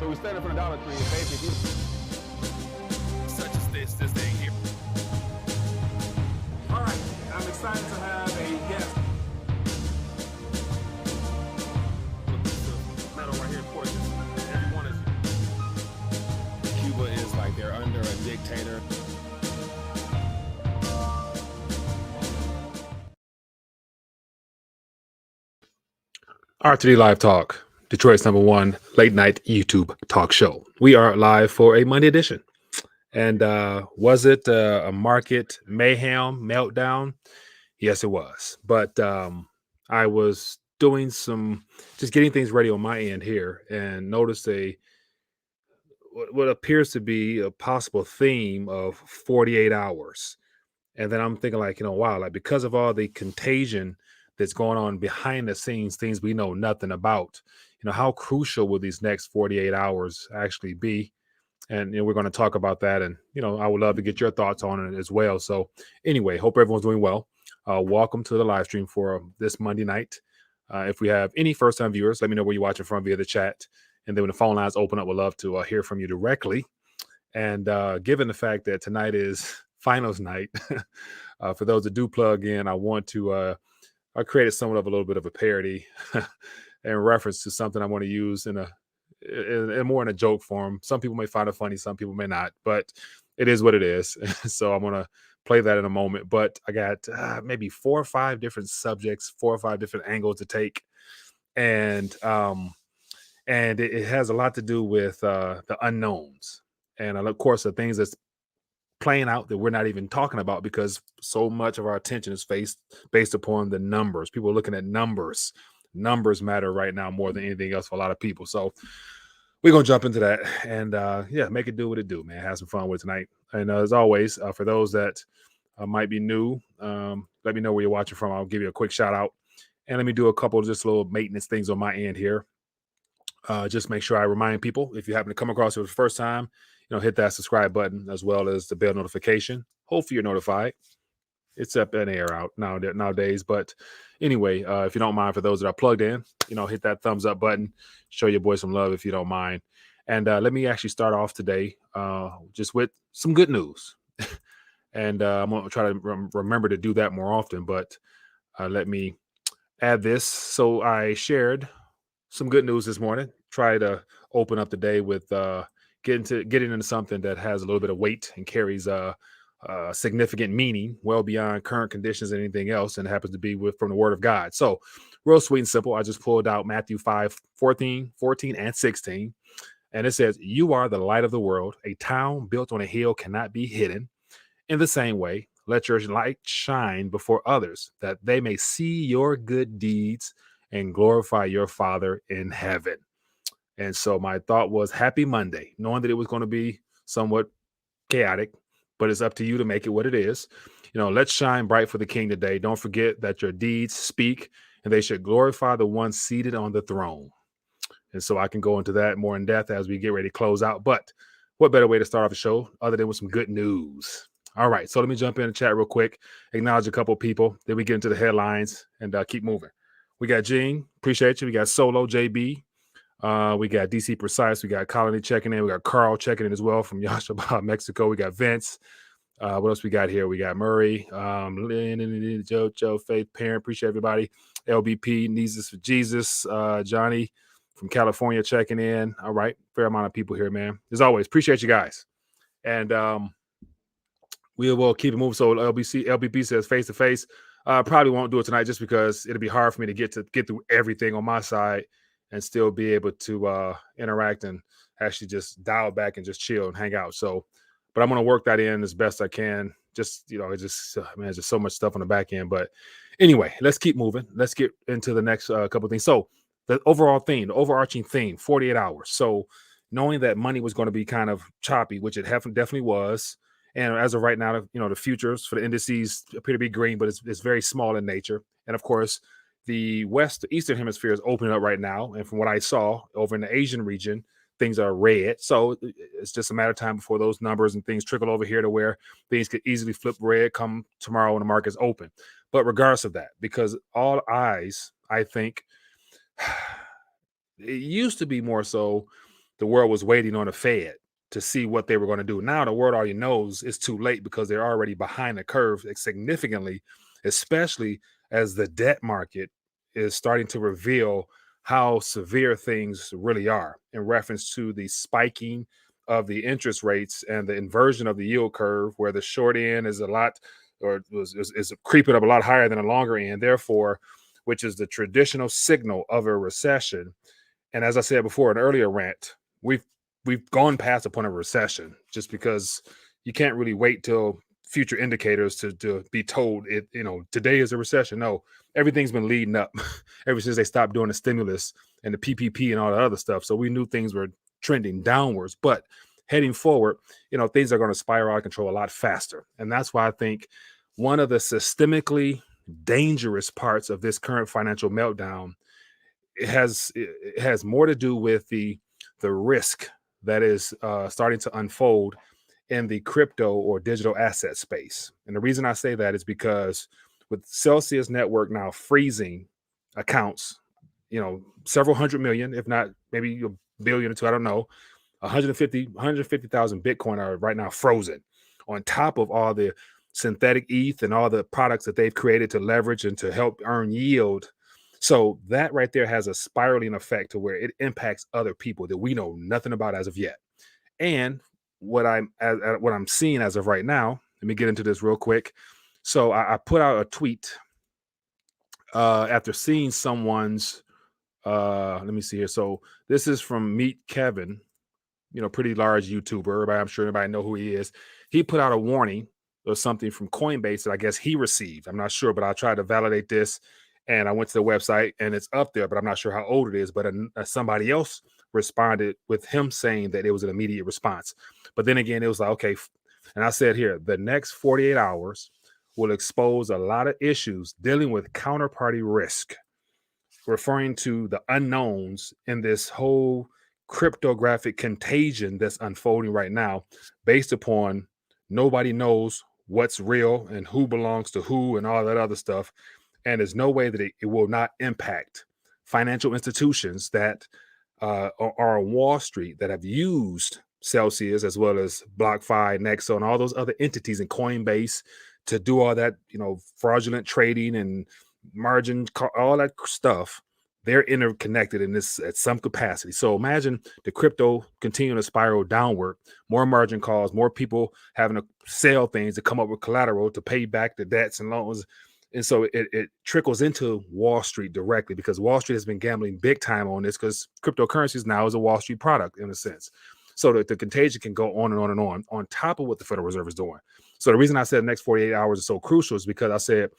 we stand in front of Dollar Tree, and basically, such as this thing here. All right, I'm excited to have a guest. Metal right here, of course. Everyone is. Cuba is like they're under a dictator. R3D Live Talk, Detroit's #1 late night YouTube talk show. We are live for a Monday edition. And was it a market mayhem meltdown? Yes, it was. But I was doing just getting things ready on my end here, and noticed what appears to be a possible theme of 48 hours. And then I'm thinking, like, wow, like, because of all the contagion that's going on behind the scenes, things we know nothing about, how crucial will these next 48 hours actually be? And we're going to talk about that. And I would love to get your thoughts on it as well. So anyway, hope everyone's doing well. Welcome to the live stream for this Monday night. If we have any first-time viewers, let me know where you're watching from via the chat. And then when the phone lines open up, we'd love to hear from you directly. And given the fact that tonight is finals night, for those that do plug in, I want to I created somewhat of a little bit of a parody in reference to something I want to use in more in a joke form. Some people may find it funny, some people may not, but it is what it is. So I'm going to play that in a moment. But I got maybe 4 or 5 different subjects, 4 or 5 different angles to take. And it has a lot to do with the unknowns. And of course, the things that's playing out that we're not even talking about, because so much of our attention is based upon the numbers. People are looking at numbers. Numbers matter right now more than anything else for a lot of people. So we're going to jump into that and make it do what it do, man. Have some fun with it tonight. And as always, for those that might be new, let me know where you're watching from. I'll give you a quick shout out. And let me do a couple of just little maintenance things on my end here. Just make sure I remind people, if you happen to come across it for the first time, hit that subscribe button as well as the bell notification. Hopefully you're notified. It's up in the air out nowadays. But anyway, if you don't mind, for those that are plugged in, hit that thumbs up button. Show your boy some love if you don't mind. And let me actually start off today just with some good news. And I'm going to try to remember to do that more often. But let me add this. So I shared some good news this morning. Try to open up the day with getting into something that has a little bit of weight and carries significant meaning, well beyond current conditions and anything else, and it happens to be from the Word of God. So real sweet and simple. I just pulled out Matthew 5:14, 14, and 16. And it says, "You are the light of the world. A town built on a hill cannot be hidden. In the same way, let your light shine before others, that they may see your good deeds and glorify your Father in heaven." And so my thought was, happy Monday, knowing that it was going to be somewhat chaotic, but it's up to you to make it what it is. Let's shine bright for the King today. Don't forget that your deeds speak, and they should glorify the one seated on the throne. And so I can go into that more in depth as we get ready to close out. But what better way to start off the show other than with some good news? All right, so let me jump in the chat real quick, acknowledge a couple of people, then we get into the headlines and keep moving. We got Gene, appreciate you. We got Solo, JB. We got DC Precise. We got Colony checking in. We got Carl checking in as well from Yashaba, Mexico. We got Vince. What else we got here? We got Murray, Lynn, Joe, Faith, Parent. Appreciate everybody. LBP, Neezus for Jesus. Johnny from California checking in. All right. Fair amount of people here, man. As always, appreciate you guys. And we will keep it moving. So LBP says face-to-face. Probably won't do it tonight just because it'll be hard for me to get through everything on my side and still be able to interact and actually just dial back and just chill and hang out. So, but I'm going to work that in as best I can. Just, it's just, man, just so much stuff on the back end. But anyway, let's keep moving. Let's get into the next couple of things. So the overarching theme, 48 hours. So knowing that money was going to be kind of choppy, which it definitely was. And as of right now, the futures for the indices appear to be green, but it's very small in nature. And of course, the Eastern hemisphere is opening up right now. And from what I saw over in the Asian region, things are red. So it's just a matter of time before those numbers and things trickle over here to where things could easily flip red come tomorrow when the market's open. But regardless of that, because all eyes, I think, it used to be more so the world was waiting on the Fed to see what they were going to do. Now the world already knows it's too late because they're already behind the curve significantly, especially as the debt market is starting to reveal how severe things really are in reference to the spiking of the interest rates and the inversion of the yield curve, where the short end is a lot or is creeping up a lot higher than the longer end, therefore, which is the traditional signal of a recession. And as I said before in an earlier rant, we've gone past the point of recession just because you can't really wait till future indicators to be told it, today is a recession. No, everything's been leading up ever since they stopped doing the stimulus and the PPP and all that other stuff. So we knew things were trending downwards, but heading forward, things are going to spiral out of control a lot faster. And that's why I think one of the systemically dangerous parts of this current financial meltdown, it has more to do with the risk that is starting to unfold in the crypto or digital asset space. And the reason I say that is because with Celsius Network now freezing accounts, several hundred million, if not maybe a billion or two, I don't know, 150,000 Bitcoin are right now frozen, on top of all the synthetic ETH and all the products that they've created to leverage and to help earn yield. So that right there has a spiraling effect to where it impacts other people that we know nothing about as of yet. And what I'm seeing as of right now, let me get into this real quick. So I put out a tweet after seeing someone's let me see here. So this is from Meet Kevin, pretty large YouTuber. I'm sure everybody know who he is. He put out a warning or something from Coinbase that I guess he received. I'm not sure, but I tried to validate this. And I went to the website and it's up there, but I'm not sure how old it is. But somebody else responded with him saying that it was an immediate response. But then again, it was like, okay. And I said here, the next 48 hours will expose a lot of issues dealing with counterparty risk, referring to the unknowns in this whole cryptographic contagion that's unfolding right now, based upon nobody knows what's real and who belongs to who and all that other stuff. And there's no way that it will not impact financial institutions that are on Wall Street that have used Celsius as well as BlockFi, Nexo, and all those other entities in Coinbase to do all that, fraudulent trading and margin, all that stuff. They're interconnected in this at some capacity. So imagine the crypto continuing to spiral downward, more margin calls, more people having to sell things to come up with collateral to pay back the debts and loans. And so it trickles into Wall Street directly, because Wall Street has been gambling big time on this, because cryptocurrencies now is a Wall Street product in a sense. So that the contagion can go on and on and on top of what the Federal Reserve is doing. So the reason I said the next 48 hours is so crucial is because I said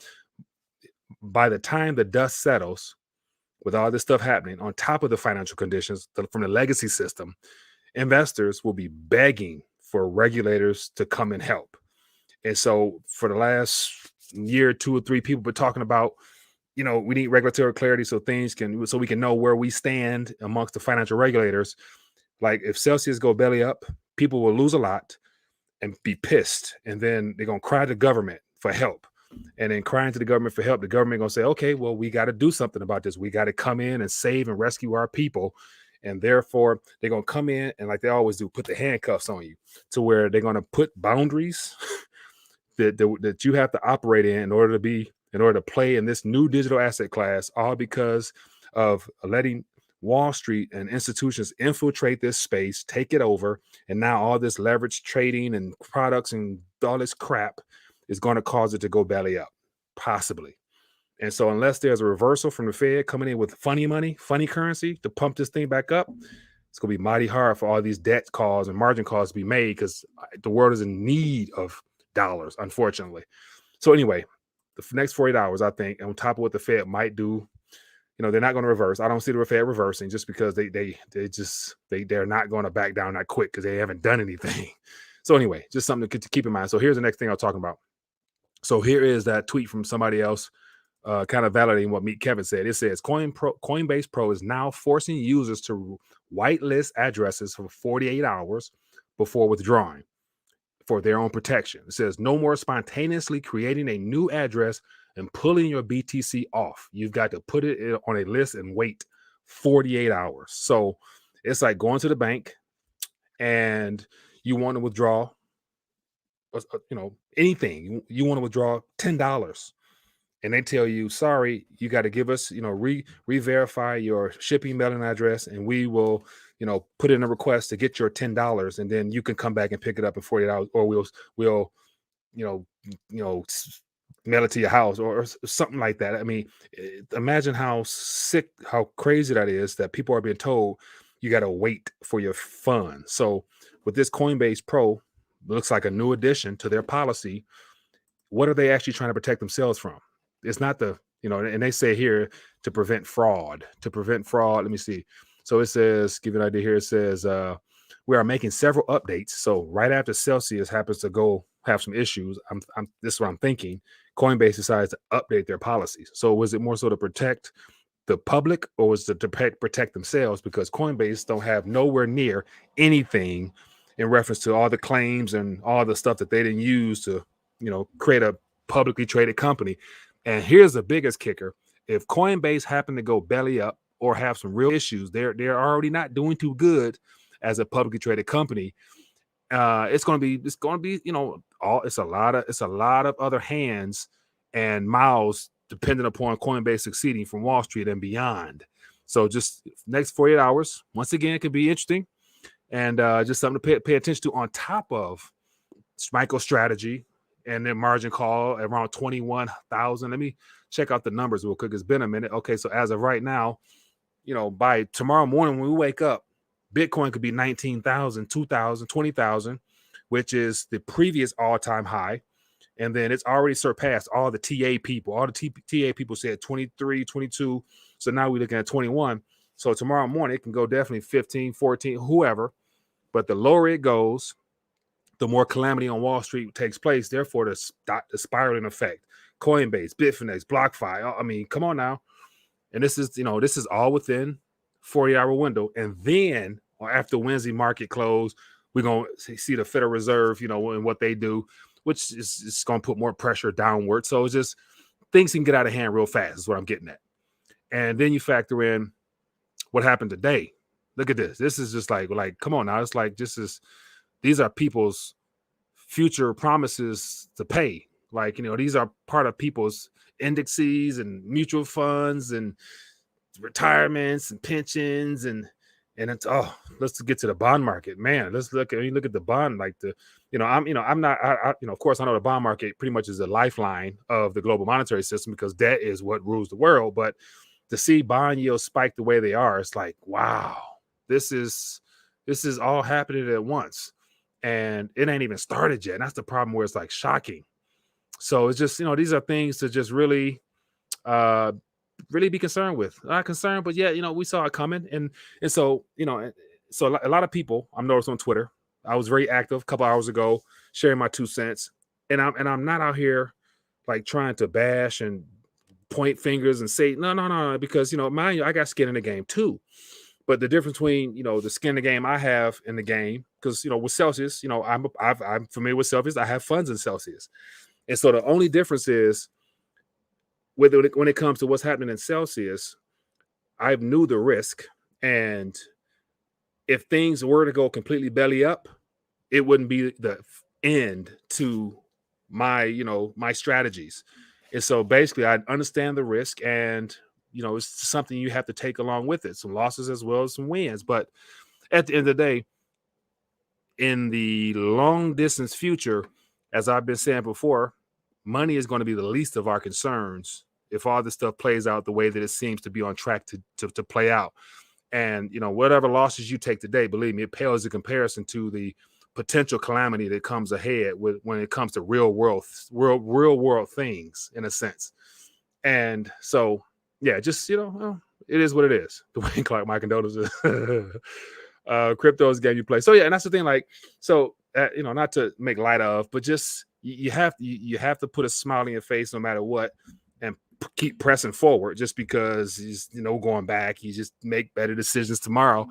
by the time the dust settles, with all this stuff happening on top of the financial conditions from the legacy system, investors will be begging for regulators to come and help. And so for the last year, 2 or 3, people been talking about, we need regulatory clarity so we can know where we stand amongst the financial regulators. Like if Celsius go belly up, people will lose a lot and be pissed. And then they're going to cry to government for help. And then crying to the government for help, the government going to say, okay, well, we got to do something about this. We got to come in and save and rescue our people. And therefore, they're going to come in and, like they always do, put the handcuffs on you, to where they're going to put boundaries that you have to operate in order to play in this new digital asset class, all because of letting Wall Street and institutions infiltrate this space, take it over. And now all this leverage trading and products and all this crap is going to cause it to go belly up, possibly. And so unless there's a reversal from the Fed coming in with funny money, funny currency to pump this thing back up, it's going to be mighty hard for all these debt calls and margin calls to be made, because the world is in need of dollars, unfortunately. So anyway, the next 48 hours, I think, on top of what the Fed might do, they're not going to reverse. I don't see the Fed reversing, just because they're not going to back down that quick, because they haven't done anything. So anyway, just something to keep in mind. So here's the next thing I'll talk about. So here is that tweet from somebody else, kind of validating what Meet Kevin said. It says Coinbase Pro is now forcing users to whitelist addresses for 48 hours before withdrawing for their own protection. It says no more spontaneously creating a new address and pulling your BTC off. You've got to put it on a list and wait 48 hours. So It's like going to the bank and you want to withdraw, anything. You want to withdraw $10, and they tell you, sorry, you got to give us, re-verify your shipping mailing address, and we will, put in a request to get your $10, and then you can come back and pick it up in 48 hours, or we'll, you know, mail it to your house or something like that. I mean, imagine how sick, how crazy that is, that people are being told you got to wait for your funds. So with this Coinbase Pro, looks like a new addition to their policy. What are they actually trying to protect themselves from? It's not and they say here to prevent fraud. Let me see. So it says, give you an idea here. It says, we are making several updates. So right after Celsius happens to go have some issues, this is what I'm thinking. Coinbase decides to update their policies. So was it more so to protect the public, or was it to protect themselves? Because Coinbase don't have nowhere near anything in reference to all the claims and all the stuff that they didn't use to, create a publicly traded company. And here's the biggest kicker. If Coinbase happen to go belly up or have some real issues, they're already not doing too good as a publicly traded company. It's going to be, it's a lot of other hands and mouths dependent upon Coinbase succeeding from Wall Street and beyond. So just next 48 hours, once again, it could be interesting, and just something to pay attention to on top of MicroStrategy and their margin call around 21,000. Let me check out the numbers real quick. It's been a minute. Okay, so as of right now, by tomorrow morning when we wake up, Bitcoin could be 19,000, 2,000, 20,000, which is the previous all-time high. And then it's already surpassed all the TA people. All the TA people said 23, 22. So now we're looking at 21. So tomorrow morning, it can go definitely 15, 14, whoever. But the lower it goes, the more calamity on Wall Street takes place. Therefore, the spiraling effect. Coinbase, Bitfinex, BlockFi. I mean, come on now. And this is all within 40-hour window. And then after Wednesday market close, we're going to see the Federal Reserve, and what they do, which is going to put more pressure downward. So it's just things can get out of hand real fast is what I'm getting at. And then you factor in what happened today. Look at this. This is just like, come on now. It's like, these are people's future promises to pay. Like, these are part of people's indexes and mutual funds and retirements and pensions and it's let's get to the bond market, man. Let's look at the bond, like I'm not of course I know the bond market pretty much is the lifeline of the global monetary system because debt is what rules the world. But to see bond yields spike the way they are, it's like, wow, this is all happening at once, and it ain't even started yet. And that's the problem, where it's like shocking. So it's just, these are things to just really be concerned with. Not concerned, but yeah, we saw it coming. And so, so a lot of people I'm noticed on Twitter. I was very active a couple hours ago, sharing my 2 cents. And I'm not out here like trying to bash and point fingers and say, no, because, mind you, I got skin in the game too. But the difference between, the skin in the game I have in the game, because, with Celsius, I'm familiar with Celsius. I have funds in Celsius. And so the only difference is when it comes to what's happening in Celsius, I knew the risk. And if things were to go completely belly up, it wouldn't be the end to my, my strategies. And so basically I understand the risk, and, it's something you have to take along with it. Some losses as well as some wins. But at the end of the day, in the long distance future, as I've been saying before, money is going to be the least of our concerns if all this stuff plays out the way that it seems to be on track to play out. And, whatever losses you take today, believe me, it pales in comparison to the potential calamity that comes ahead when it comes to real world things, in a sense. And so, yeah, just, it is what it is. Dwayne Clark, my condolences. Crypto is a game you play. So yeah, and that's the thing. Like, so not to make light of, but just you have to put a smile on your face no matter what, and keep pressing forward. Just because he's going back, you just make better decisions tomorrow.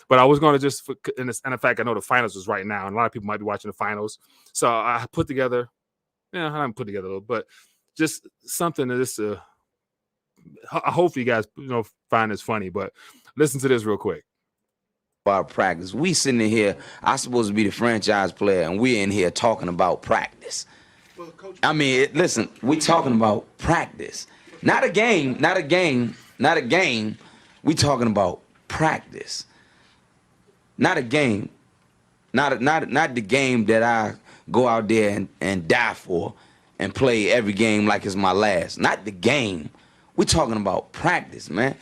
But I was going to and in fact, I know the finals is right now, and a lot of people might be watching the finals. So I put together, I haven't put together a little, but just something that is hopefully you guys find this funny. But listen to this real quick. about practice. We sitting in here, I supposed to be the franchise player, and we're in here talking about practice. I mean, listen, we talking about practice. Not a game, not a game, not a game. We talking about practice. Not a game. Not the game that I go out there and die for and play every game like it's my last. Not the game. We're talking about practice, man.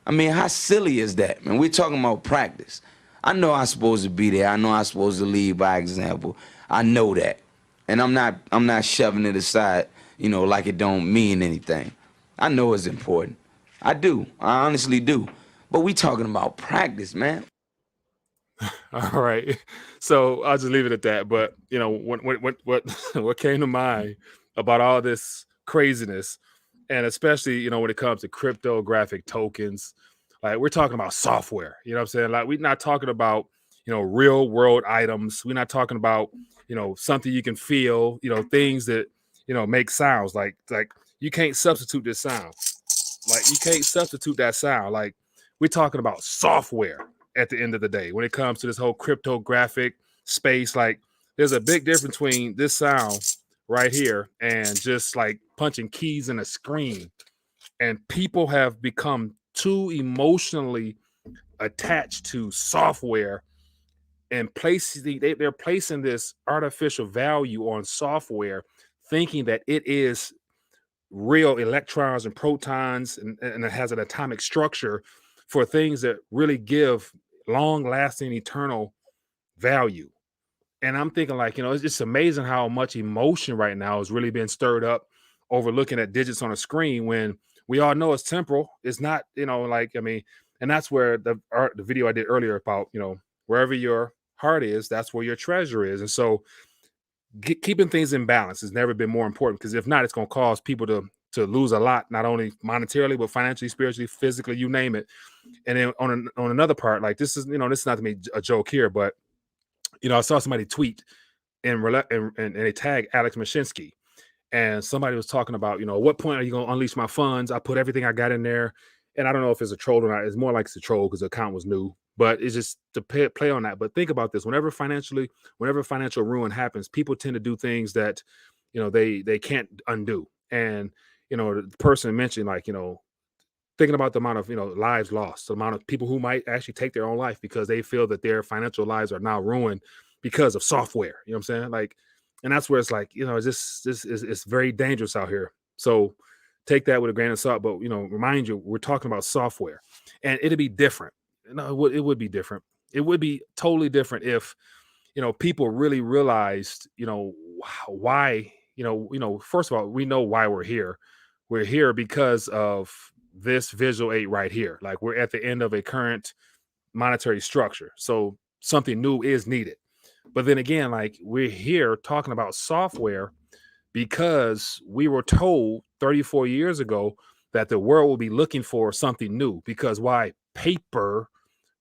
I mean, how silly is that, man? We're talking about practice. I know I'm supposed to be there. I know I'm supposed to lead by example. I know that. And I'm not shoving it aside, you know, like it don't mean anything. I know it's important. I do. I honestly do. But we talking about practice, man. All right. So I'll just leave it at that. But you know, what came to mind about all this craziness, and especially, you know, when it comes to cryptographic tokens, like we're talking about software. You know what I'm saying? Like we're not talking about, you know, real world items. We're not talking about, you know, something you can feel, you know, things that, you know, make sounds like you can't substitute this sound. Like you can't substitute that sound. Like we're talking about software at the end of the day when it comes to this whole cryptographic space. Like there's a big difference between this sound right here and just like punching keys in a screen. And people have become too emotionally attached to software and they're placing this artificial value on software, thinking that it is real electrons and protons and it has an atomic structure for things that really give long-lasting eternal value. And I'm thinking, like, you know, it's just amazing how much emotion right now is really being stirred up over looking at digits on a screen when we all know it's temporal. It's not, you know, like, I mean, and that's where the video I did earlier about, you know, wherever your heart is, that's where your treasure is. And so keeping things in balance has never been more important, because if not, it's going to cause people to lose a lot, not only monetarily, but financially, spiritually, physically, you name it. And then on another part, like this is, you know, this is not to make a joke here, but, you know, I saw somebody tweet and they tag Alex Mashinsky, and somebody was talking about, you know, at what point are you going to unleash my funds? I put everything I got in there. And I don't know if it's a troll or not. It's more like it's a troll because the account was new, but it's just to play on that. But think about this: whenever financial ruin happens, people tend to do things that, you know, they can't undo. And, you know, the person mentioned, like, you know, thinking about the amount of, you know, lives lost, the amount of people who might actually take their own life because they feel that their financial lives are now ruined because of software. You know what I'm saying? Like, and that's where it's like, you know, this is it's very dangerous out here. So take that with a grain of salt. But, you know, remind you, we're talking about software, and it'd be different. No, it would be different. It would be totally different if, you know, people really realized, you know, why, you know, first of all, we know why we're here. We're here because of this visual aid right here. Like we're at the end of a current monetary structure. So something new is needed. But then again, like we're here talking about software because we were told 34 years ago that the world will be looking for something new, because why? Paper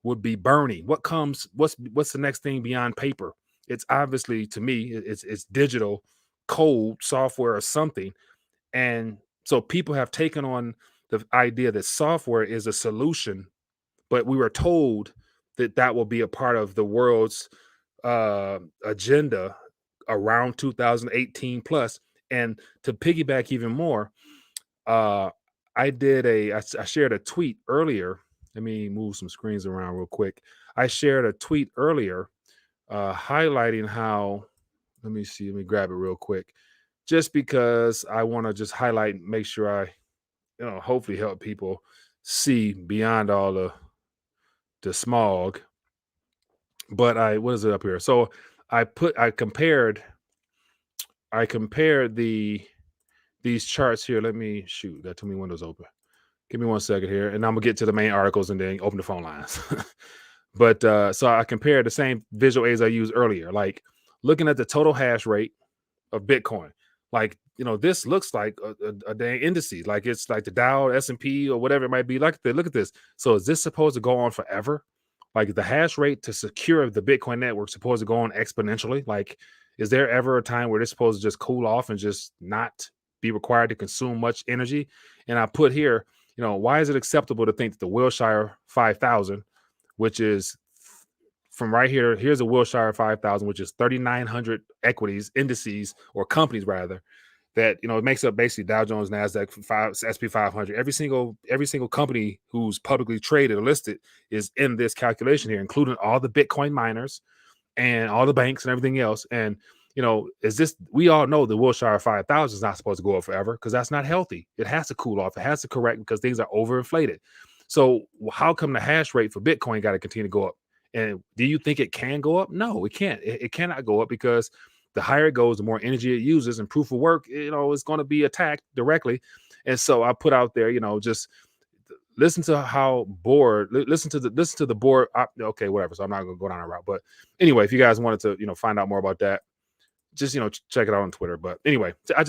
would be burning. What's the next thing beyond paper? It's obviously, to me, it's digital code, software, or something. And so people have taken on the idea that software is a solution, but we were told that that will be a part of the world's agenda around 2018 plus. And to piggyback even more, I shared a tweet earlier. Let me move some screens around real quick. I shared a tweet earlier highlighting how, let me grab it real quick, just because I want to just highlight and make sure I, you know, hopefully help people see beyond all the smog. But what is it up here? So I compared these charts here. Let me shoot. That too many windows open. Give me 1 second here, and I'm gonna get to the main articles and then open the phone lines. But so I compared the same visual aids I used earlier, like looking at the total hash rate of Bitcoin. Like, you know, this looks like a dang indices, like it's like the Dow, S&P, or whatever it might be. Like, look at this. So is this supposed to go on forever? Like the hash rate to secure the Bitcoin network supposed to go on exponentially? Like, is there ever a time where it's supposed to just cool off and just not be required to consume much energy? And I put here, you know, why is it acceptable to think that the Wilshire 5000, which is from right here, here's a Wilshire 5000, which is 3,900 equities, indices, or companies rather, that it makes up basically Dow Jones, Nasdaq, SP 500. Every single company who's publicly traded or listed is in this calculation here, including all the Bitcoin miners and all the banks and everything else. And we all know the Wilshire 5000 is not supposed to go up forever because that's not healthy. It has to cool off. It has to correct because things are overinflated. So how come the hash rate for Bitcoin got to continue to go up? And do you think it can go up? No, it can't. It cannot go up because the higher it goes, the more energy it uses, and proof of work, is going to be attacked directly. And so I put out there, just listen to how board, listen to the board. Okay, whatever. So I'm not going to go down that route. But anyway, if you guys wanted to, find out more about that, just, check it out on Twitter. But anyway, I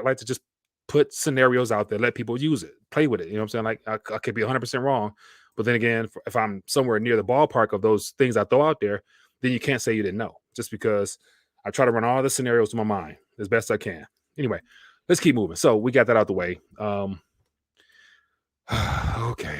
like to just put scenarios out there, let people use it, play with it. You know what I'm saying? Like I could be 100% wrong. But then again, if I'm somewhere near the ballpark of those things I throw out there, then you can't say you didn't know, just because I try to run all the scenarios to my mind as best I can. Anyway, let's keep moving. So we got that out the way. Okay.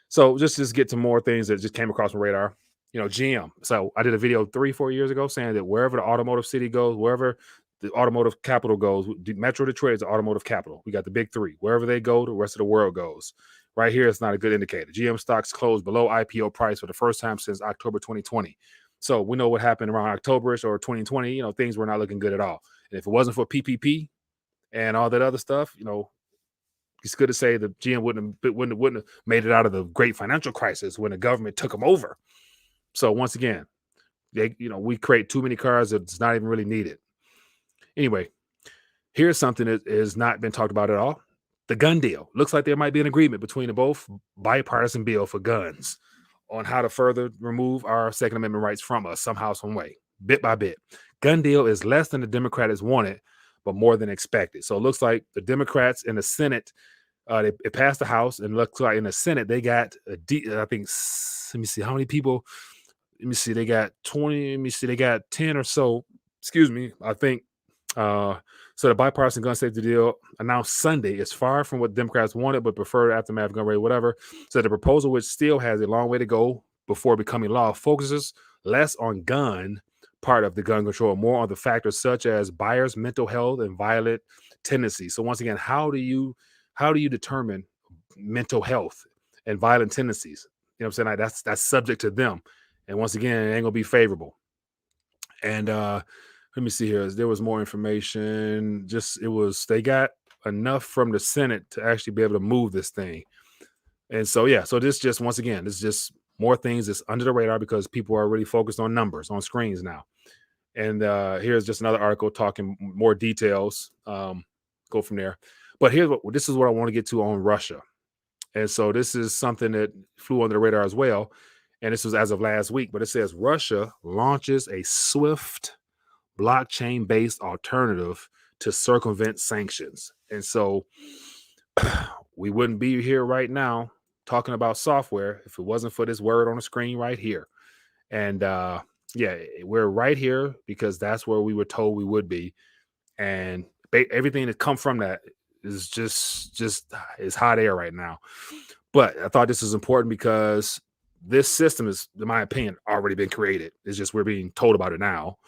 So just get to more things that just came across my radar. GM. So I did a video 3-4 years ago saying that wherever the automotive city goes, wherever the automotive capital goes, Metro Detroit is the automotive capital. We got the big three. Wherever they go, the rest of the world goes. Right here, it's not a good indicator. GM stocks closed below IPO price for the first time since October 2020. So we know what happened around Octoberish or 2020. Things were not looking good at all. And if it wasn't for PPP and all that other stuff, it's good to say the GM wouldn't have made it out of the great financial crisis when the government took them over. So once again, we create too many cars that's not even really needed. Anyway, here's something that has not been talked about at all. The gun deal. Looks like there might be an agreement between the both bipartisan bill for guns on how to further remove our Second Amendment rights from us somehow, some way, bit by bit. Gun deal is less than the Democrats wanted, but more than expected. So it looks like the Democrats in the Senate, it passed the House, and looks like in the Senate they got I think, let me see how many people. Let me see, they got 20. Let me see, they got 10 or so. Excuse me, I think. So the bipartisan gun safety deal announced Sunday is far from what Democrats wanted, but preferred aftermath gun rate, whatever. So the proposal, which still has a long way to go before becoming law, focuses less on gun part of the gun control, more on the factors such as buyers' mental health and violent tendencies. So once again, how do you determine mental health and violent tendencies? You know what I'm saying? Like that's subject to them. And once again, it ain't gonna be favorable. And let me see here. There was more information. They got enough from the Senate to actually be able to move this thing. And so, yeah, so this just, once again, this is just more things that's under the radar because people are really focused on numbers on screens now. And here's just another article talking more details. Go from there. But this is what I want to get to on Russia. And so this is something that flew under the radar as well. And this was as of last week, but it says Russia launches a swift blockchain-based alternative to circumvent sanctions. And so we wouldn't be here right now talking about software if it wasn't for this word on the screen right here. And we're right here because that's where we were told we would be. And everything that come from that is just is hot air right now. But I thought this was important because this system is, in my opinion, already been created. It's just we're being told about it now.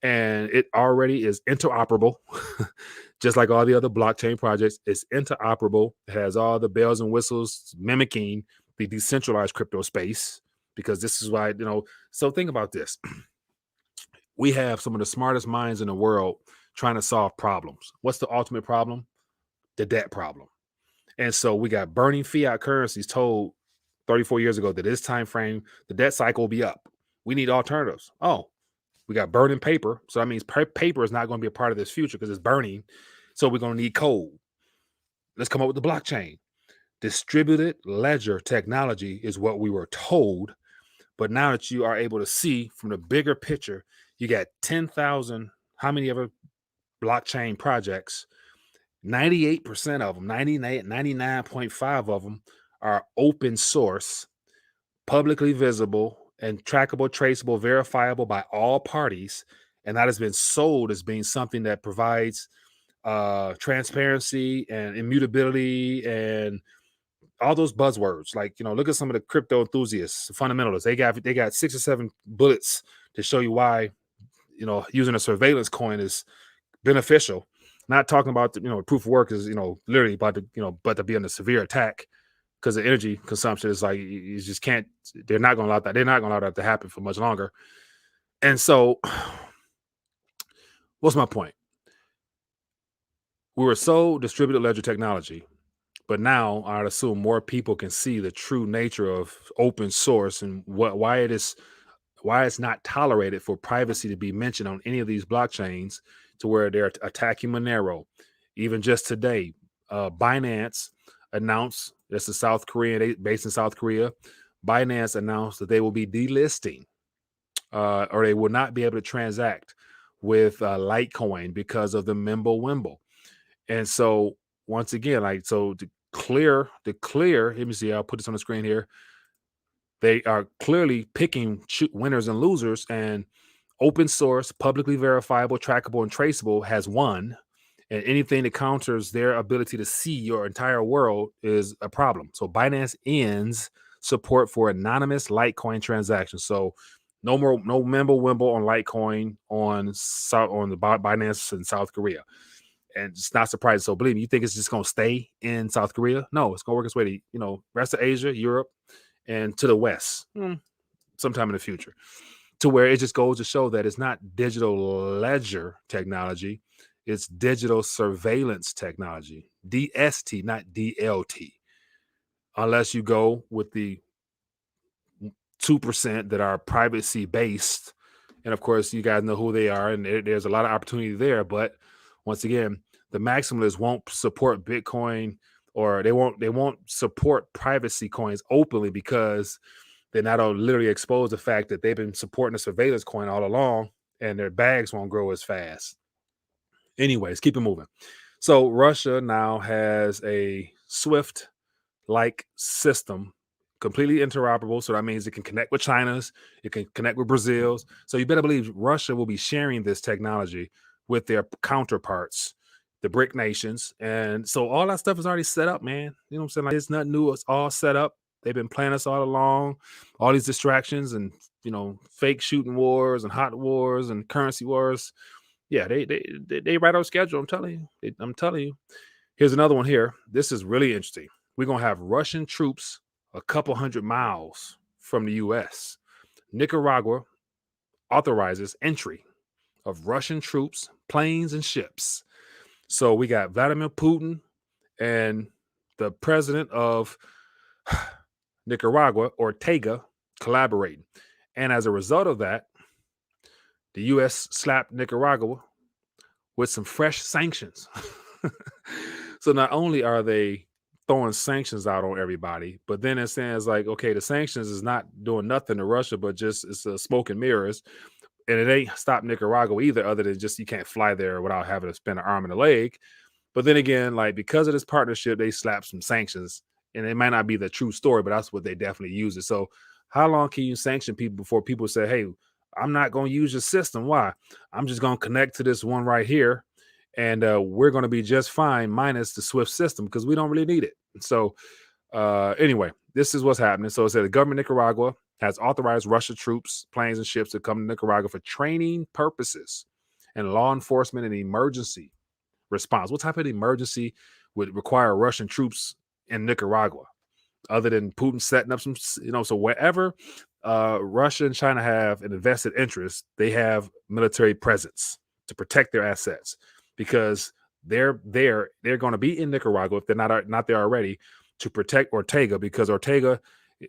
And it already is interoperable, just like all the other blockchain projects. It's interoperable. It has all the bells and whistles mimicking the decentralized crypto space, because this is why, so think about this. We have some of the smartest minds in the world trying to solve problems. What's the ultimate problem? The debt problem. And so we got burning fiat currencies told 34 years ago that this time frame, the debt cycle will be up. We need alternatives. Oh, we got burning paper. So that means paper is not going to be a part of this future because it's burning. So we're going to need coal. Let's come up with the blockchain. Distributed ledger technology is what we were told. But now that you are able to see from the bigger picture, you got 10,000, how many ever blockchain projects, 98% of them, 99.5 of them are open source, publicly visible, and trackable, traceable, verifiable by all parties. And that has been sold as being something that provides transparency and immutability and all those buzzwords, like, look at some of the crypto enthusiasts, fundamentalists. They got 6 or 7 bullets to show you why, using a surveillance coin is beneficial. Not talking about proof of work is literally about to be under severe attack because the energy consumption is like you just can't. They're not going to allow that. They're not going to allow that to happen for much longer. And so, what's my point? We were so distributed ledger technology, but now I'd assume more people can see the true nature of open source and why it's not tolerated for privacy to be mentioned on any of these blockchains, to where they're attacking Monero. Even just today, Binance announced, this is South Korea, based in South Korea. Binance announced that they will be delisting, or they will not be able to transact with Litecoin because of the Mimblewimble. And so once again, to clear, let me see, I'll put this on the screen here. They are clearly picking winners and losers, and open source, publicly verifiable, trackable, and traceable has won. And anything that counters their ability to see your entire world is a problem. So Binance ends support for anonymous Litecoin transactions. So no Mimblewimble on Litecoin on the Binance in South Korea. And it's not surprising. So believe me, you think it's just going to stay in South Korea? No, it's going to work its way to, rest of Asia, Europe, and to the West sometime in the future, to where it just goes to show that it's not digital ledger technology. It's digital surveillance technology, DST, not DLT, unless you go with the 2% that are privacy based. And of course, you guys know who they are, and there's a lot of opportunity there. But once again, the maximalists won't support Bitcoin, or they won't support privacy coins openly, because they're not literally expose the fact that they've been supporting the surveillance coin all along, and their bags won't grow as fast. Anyways, keep it moving. So Russia now has a SWIFT-like system, completely interoperable. So that means it can connect with China's, it can connect with Brazil's. So you better believe Russia will be sharing this technology with their counterparts, the BRIC nations. And so all that stuff is already set up, man. You know what I'm saying? Like, it's nothing new. It's all set up. They've been planning us all along, all these distractions and, fake shooting wars and hot wars and currency wars. Yeah, they right on schedule. I'm telling you. Here's another one here. This is really interesting. We're going to have Russian troops a couple hundred miles from the U.S. Nicaragua authorizes entry of Russian troops, planes, and ships. So we got Vladimir Putin and the president of Nicaragua, Ortega, collaborating. And as a result of that, the U.S. slapped Nicaragua with some fresh sanctions. So not only are they throwing sanctions out on everybody, but then it sounds like, okay, the sanctions is not doing nothing to Russia, but just it's a smoke and mirrors. And it ain't stopped Nicaragua either, other than just you can't fly there without having to spend an arm and a leg. But then again, like, because of this partnership, they slapped some sanctions. And it might not be the true story, but that's what they definitely use it. So how long can you sanction people before people say, hey, I'm not going to use your system? Why? I'm just going to connect to this one right here, and we're going to be just fine minus the SWIFT system, because we don't really need it. So anyway, this is what's happening. So it said the government of Nicaragua has authorized Russian troops, planes, and ships to come to Nicaragua for training purposes and law enforcement and emergency response. What type of emergency would require Russian troops in Nicaragua, other than Putin setting up some, so wherever Russia and China have an invested interest, they have military presence to protect their assets, because they're going to be in Nicaragua, if they're not there already, to protect Ortega, because Ortega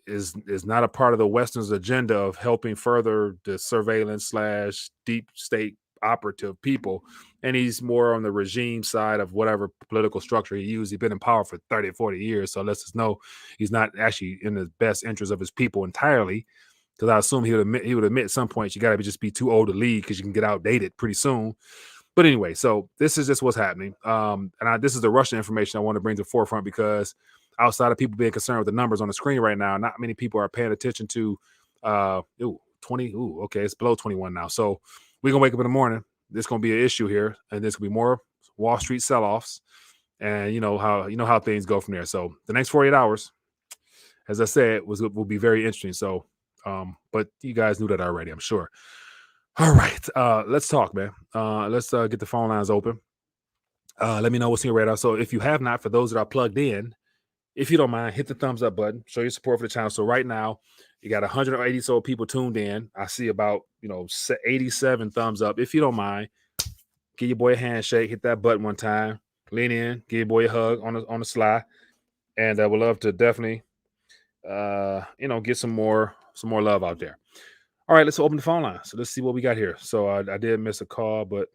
is not a part of the Western's agenda of helping further the surveillance / deep state operative people. And he's more on the regime side of whatever political structure he used. He's been in power for 30 or 40 years. So let's just know he's not actually in the best interest of his people entirely. Because I assume he would admit at some point you got to just be too old to lead, because you can get outdated pretty soon. But anyway, so this is just what's happening. This is the Russian information I want to bring to the forefront, because outside of people being concerned with the numbers on the screen right now, not many people are paying attention to 20. Okay, it's below 21 now. So we're going to wake up in the morning. There's going to be an issue here, and there's going to be more Wall Street sell-offs. And you know how things go from there. So the next 48 hours, as I said, will be very interesting. So, but you guys knew that already, I'm sure. All right, let's talk, man. Let's get the phone lines open. Let me know what's in your radar. So, if you have not, for those that are plugged in, if you don't mind, hit the thumbs up button. Show your support for the channel. So right now, you got 180 so people tuned in. I see about 87 thumbs up. If you don't mind, give your boy a handshake. Hit that button one time. Lean in. Give your boy a hug on the sly. And we'd love to definitely, get some more love out there. All right, let's open the phone line. So let's see what we got here. So I did miss a call, but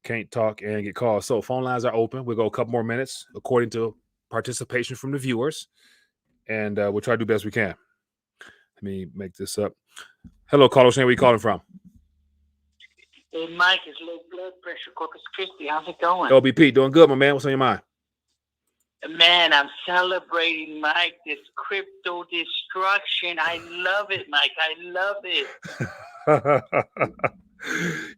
can't talk and get calls. So phone lines are open. We'll go a couple more minutes according to participation from the viewers, and we'll try to do the best we can. Let me make this up. Hello, caller. Where are you calling from? Hey, Mike, it's low blood pressure, Corpus Christi. How's it going? LBP, doing good, my man. What's on your mind? Man, I'm celebrating, Mike, this crypto destruction. I love it, Mike. I love it.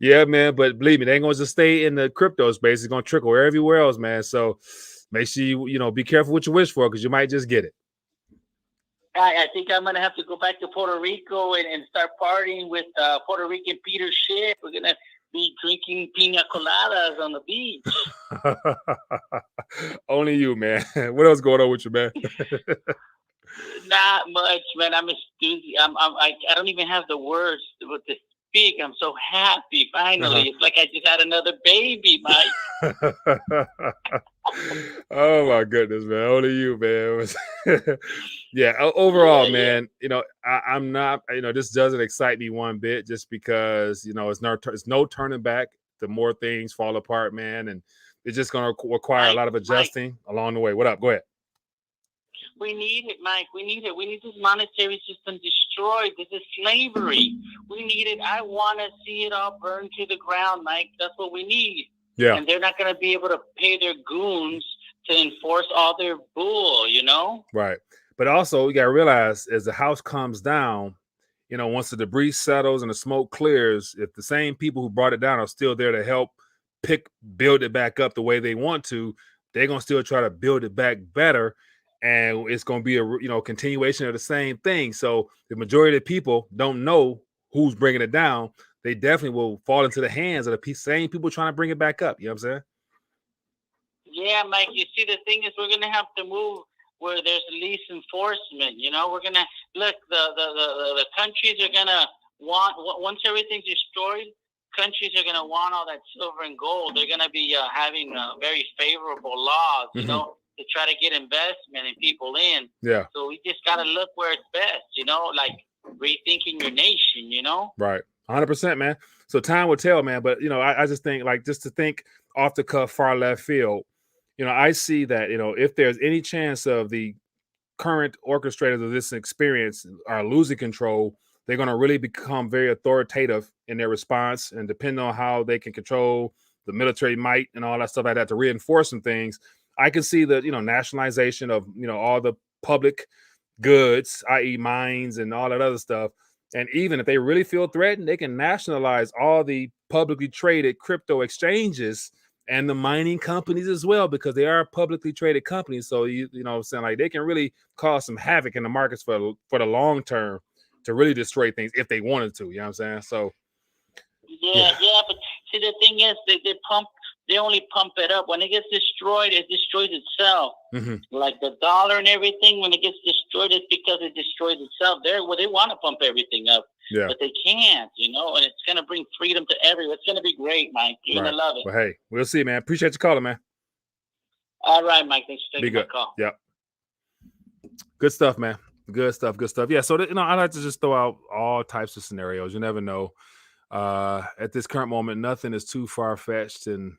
Yeah, man. But believe me, they ain't going to just stay in the crypto space. It's going to trickle everywhere else, man. So make sure you be careful what you wish for, because you might just get it. I think I'm going to have to go back to Puerto Rico and start partying with Puerto Rican Peter Schiff. We're going to be drinking pina coladas on the beach. Only you, man. What else going on with you, man? Not much, man. I'm I don't even have the words to speak. I'm so happy. Finally, It's like I just had another baby, Mike. Oh my goodness, man. Only you, man. Yeah, overall, man, I'm not, this doesn't excite me one bit, just because, it's no turning back. The more things fall apart, man, and it's just going to require a lot of adjusting along the way. What up? Go ahead. We need it, Mike. We need it. We need this monetary system destroyed. This is slavery. We need it. I want to see it all burned to the ground, Mike. That's what we need. Yeah. And they're not going to be able to pay their goons to enforce all their bull, Right. But also, you got to realize, as the house comes down, once the debris settles and the smoke clears, if the same people who brought it down are still there to help build it back up the way they want to, they're going to still try to build it back better. And it's going to be a continuation of the same thing. So the majority of the people don't know who's bringing it down. They definitely will fall into the hands of the same people trying to bring it back up. You know what I'm saying? Yeah, Mike. You see, the thing is, we're going to have to move where there's least enforcement. We're going to look. The countries are going to want, once everything's destroyed, countries are going to want all that silver and gold. They're going to be having very favorable laws, to try to get investment and people in. Yeah. So we just got to look where it's best, like rethinking your nation, Right. 100%, man. So time will tell, man. But, I just think, just to think off the cuff, far left field, I see that, if there's any chance of the current orchestrators of this experience are losing control, they're going to really become very authoritative in their response, and depending on how they can control the military might and all that stuff like that to reinforce some things. I can see the, nationalization of, all the public goods, i.e. mines and all that other stuff. And even if they really feel threatened, they can nationalize all the publicly traded crypto exchanges and the mining companies as well, because they are publicly traded companies. So, I'm saying, like, they can really cause some havoc in the markets for the long term to really destroy things if they wanted to. You know what I'm saying? So, yeah. But see, the thing is, they only pump it up. When it gets destroyed, it destroys itself. Like the dollar and everything, when it gets destroyed, it's because it destroys itself. They want to pump everything up, but they can't, and it's going to bring freedom to everyone. It's going to be great, Mike. You're going to love it. Well, hey, we'll see, man. Appreciate you calling, man. All right, Mike. Thanks for taking my call. Yep. Good stuff, man. Good stuff. Yeah. So, I like to just throw out all types of scenarios. You never know. At this current moment, nothing is too far-fetched and,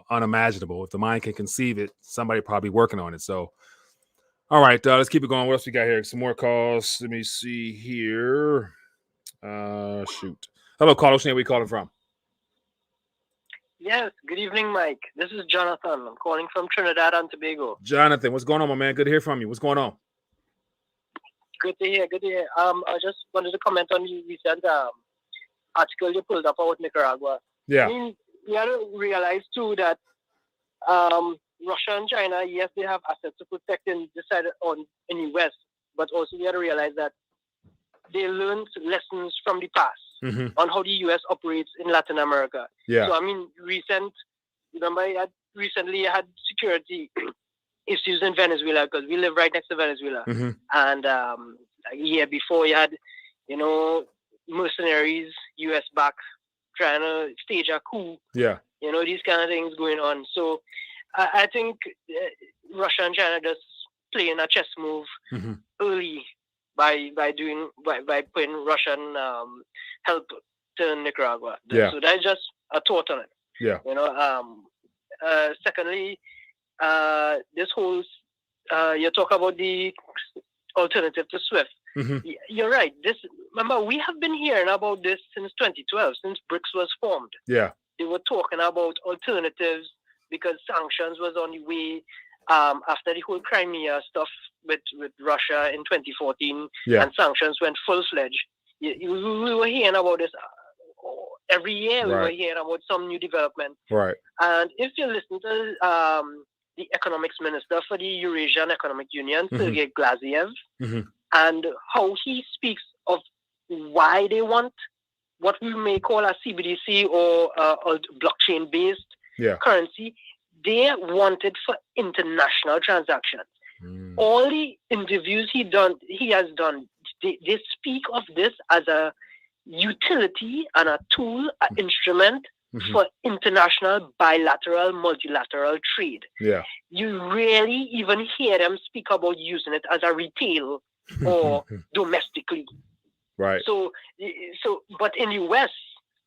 unimaginable. If the mind can conceive it, somebody probably working on it. So, all right, let's keep it going. What else we got here? Some more calls. Let me see here. Shoot. Hello, caller. Where are we calling from? Yes. Good evening, Mike. This is Jonathan. I'm calling from Trinidad and Tobago. Jonathan, what's going on, my man? Good to hear from you. What's going on? Good to hear. I just wanted to comment on the recent article you pulled up about Nicaragua. Yeah. I mean, we have to realize too that Russia and China, yes, they have assets to protect in the West, but also we had to realize that they learned lessons from the past on how the U.S. operates in Latin America. Yeah. So, I mean, remember, recently I had security issues in Venezuela because we live right next to Venezuela. And a year before, you had, mercenaries, U.S. back, trying to stage a coup. Yeah. These kind of things going on. So I think Russia and China just playing a chess move early by putting Russian help to Nicaragua. Yeah. So that's just a thought on it. Yeah. Secondly, this whole you talk about the alternative to SWIFT. You're right. Remember, we have been hearing about this since 2012, since BRICS was formed. Yeah. They were talking about alternatives because sanctions was on the way after the whole Crimea stuff with Russia in 2014, and sanctions went full-fledged. We were hearing about this every year. We were hearing about some new development. Right. And if you listen to the economics minister for the Eurasian Economic Union, Sergei Glaziev, and how he speaks of why they want what we may call a CBDC or a blockchain-based currency, they wanted for international transactions. All the interviews he has done, they speak of this as a utility and a tool, an instrument for international, bilateral, multilateral trade. Yeah. You rarely even hear them speak about using it as a retail or domestically. Right. So, but in the US,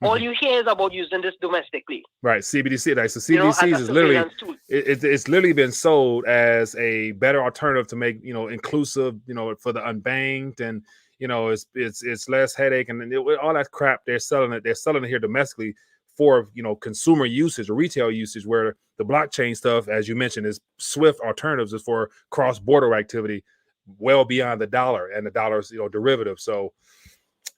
all you hear is about using this domestically. Right. CBDC. Like, so CBDCs is literally, it's literally been sold as a better alternative to make, inclusive, for the unbanked, and, it's less headache and all that crap. They're selling it here domestically for, consumer usage or retail usage, where the blockchain stuff, as you mentioned, is SWIFT alternatives is for cross-border activity well beyond the dollar and the dollar's, derivative. So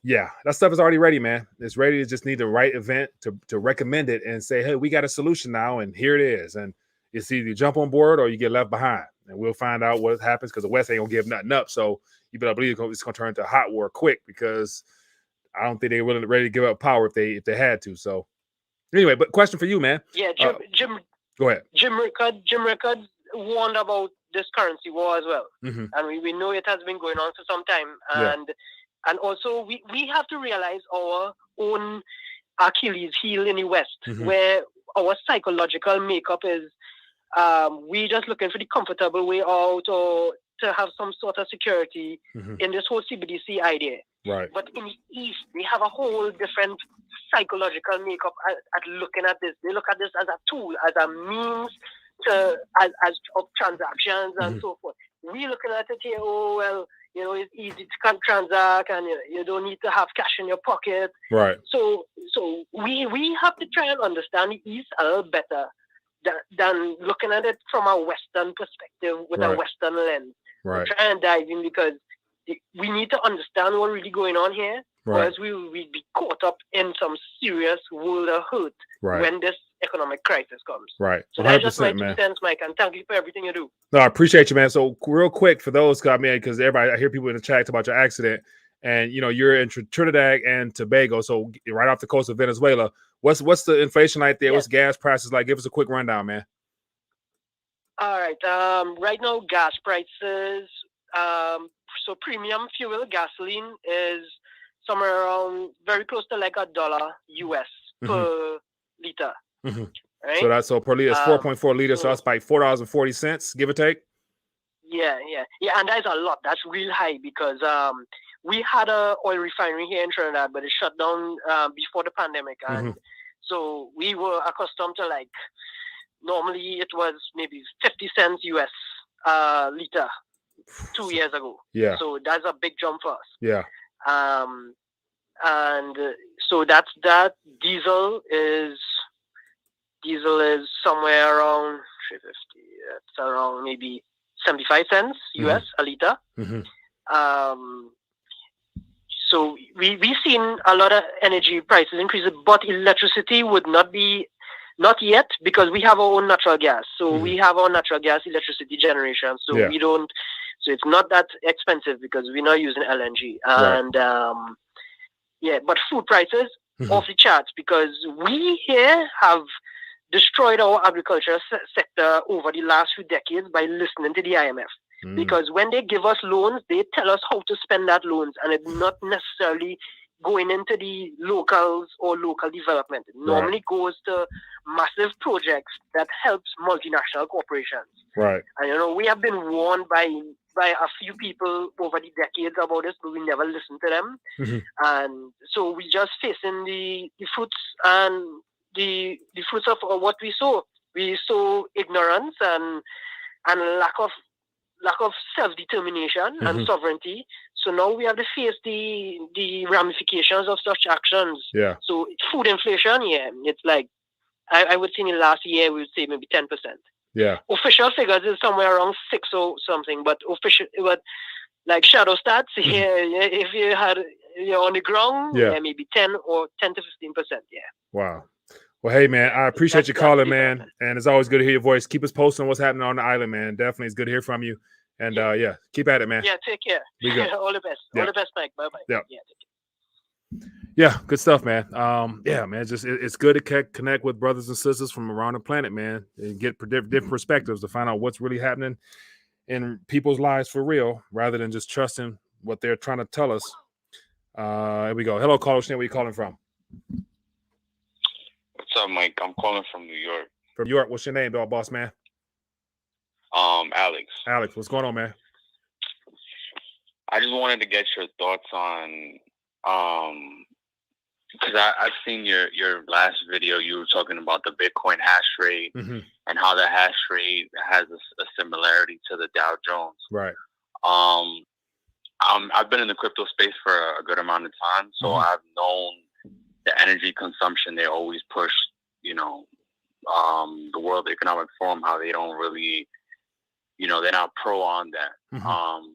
yeah, that stuff is already ready, man. It's ready. To just need the right event to recommend it and say, hey, we got a solution now, and here it is. And it's either you jump on board or you get left behind. And we'll find out what happens, because the West ain't gonna give nothing up. So you better believe it's gonna turn into a hot war quick, because I don't think they're really ready to give up power if they had to. So anyway, but question for you, man. Yeah, Jim. Go ahead. Jim Rickard warned about this currency war as well, and we know it has been going on for some time. And also we have to realize our own Achilles heel in the West, where our psychological makeup is we just looking for the comfortable way out, or to have some sort of security in this whole CBDC idea. Right. But in the East, they have a whole different psychological makeup at looking at this. They look at this as a tool, as a means as of transactions and so forth. We looking at it here, it's easy to transact, and you don't need to have cash in your pocket. Right. So we have to try and understand the East a little better than looking at it from a Western perspective with a Western lens. Right. Try and dive in, because we need to understand what's really going on here, because we will be caught up in some serious world of hurt when this economic crisis comes. Right. So that's just my 100%, 2 cents, Mike, and thank you for everything you do. No, I appreciate you, man. So real quick for those, because everybody, I hear people in the chat about your accident, and you're in Trinidad and Tobago, so right off the coast of Venezuela. What's the inflation like there? What's gas prices like? Give us a quick rundown, man. All right. Right now, gas prices. So premium fuel, gasoline, is somewhere around very close to like $1 US per liter. Right? So per liter is 4.4 liters, so that's like $4.40, give or take. Yeah, and that's a lot. That's real high, because we had a oil refinery here in Trinidad, but it shut down before the pandemic, and so we were accustomed to, like, normally it was maybe 50 cents US liter 2 years ago. Yeah. So that's a big jump for us. Yeah. And so that's that. Diesel is somewhere around 350. It's around maybe 75 cents US a liter. So we've seen a lot of energy prices increase, but electricity would not yet, because we have our own natural gas. So we have our natural gas electricity generation. So we don't. So it's not that expensive because we're not using LNG. And but food prices off the charts because we here have destroyed our agricultural sector over the last few decades by listening to the IMF. Because when they give us loans, they tell us how to spend that loans, and it's not necessarily going into the locals or local development. It normally goes to massive projects that helps multinational corporations. Right. And we have been warned by a few people over the decades about this, but we never listened to them. And so we just facing the fruits and the fruits of what we sow. We sow ignorance and lack of self-determination and sovereignty. So now we have to face the ramifications of such actions. Yeah. So food inflation, it's like, I would say in the last year, we would say maybe 10%. Yeah. Official figures is somewhere around 6 or something, but like shadow stats, if you had, on the ground, maybe 10 to 15%. Yeah. Wow. Well, hey, man, I appreciate you calling, man. And it's always good to hear your voice. Keep us posted on what's happening on the island, man. Definitely. It's good to hear from you. And, keep at it, man. Yeah, take care. Be good. All the best. Yeah. All the best, Mike. Bye-bye. Yeah. Yeah, yeah, good stuff, man. Man, it's good to connect with brothers and sisters from around the planet, man, and get different perspectives to find out what's really happening in people's lives for real, rather than just trusting what they're trying to tell us. Here we go. Hello, caller. Where are you calling from? What's up, Mike? I'm calling from New York. From New York. What's your name, dog, boss man? Alex. Alex, what's going on, man? I just wanted to get your thoughts on, because I've seen your last video. You were talking about the Bitcoin hash rate and how the hash rate has a similarity to the Dow Jones. Right. I've been in the crypto space for a good amount of time, so I've known the energy consumption they always push. The World Economic Forum, how they don't really, they're not pro on that.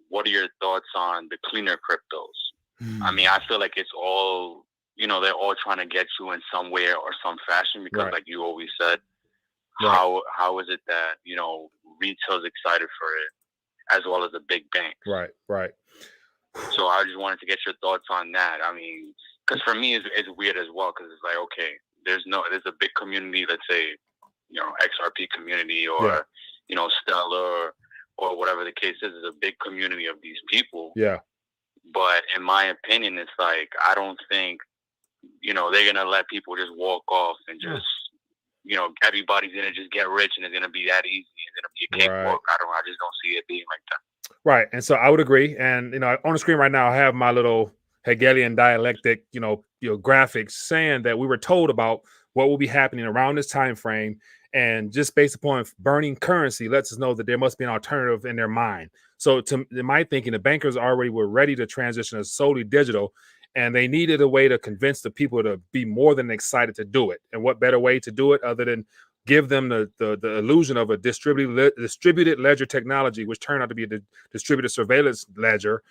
What are your thoughts on the cleaner cryptos? I mean, I feel like it's all, they're all trying to get you in some way or some fashion because, like you always said, how is it that, retail's excited for it as well as the big banks? Right. So I just wanted to get your thoughts on that. I mean, because for me, it's weird as well because it's like, okay, there's a big community, let's say, XRP community or, Stellar or whatever the case is a big community of these people. Yeah. But in my opinion, it's like, I don't think, they're going to let people just walk off and just, everybody's going to just get rich and it's going to be that easy. It's going to be a cakewalk. I just don't see it being like that. Right. And so I would agree. And, on the screen right now, I have my little Hegelian dialectic, graphics saying that we were told about what will be happening around this time frame. And just based upon burning currency lets us know that there must be an alternative in their mind. So in my thinking, the bankers already were ready to transition to solely digital, and they needed a way to convince the people to be more than excited to do it. And what better way to do it other than give them the illusion of a distributed ledger technology, which turned out to be a distributed surveillance ledger,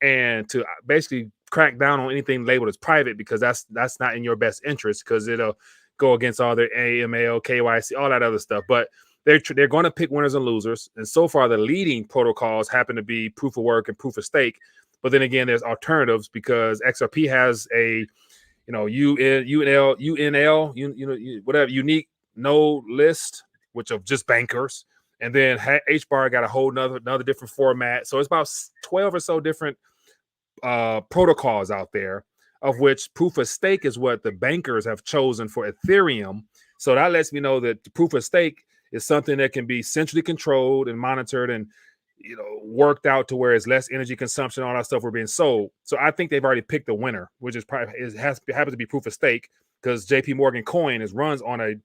and to basically crack down on anything labeled as private, because that's not in your best interest, because it'll go against all their AML, KYC, all that other stuff. But they're going to pick winners and losers. And so far, the leading protocols happen to be proof of work and proof of stake. But then again, there's alternatives because XRP has a, whatever, unique node list, which of just bankers. And then HBAR got a whole another different format. So it's about 12 or so different protocols out there, of which proof of stake is what the bankers have chosen for Ethereum. So that lets me know that the proof of stake is something that can be centrally controlled and monitored and worked out to where it's less energy consumption, all that stuff we're being sold. So I think they've already picked the winner, which happens to be proof of stake, because JP Morgan Coin runs on a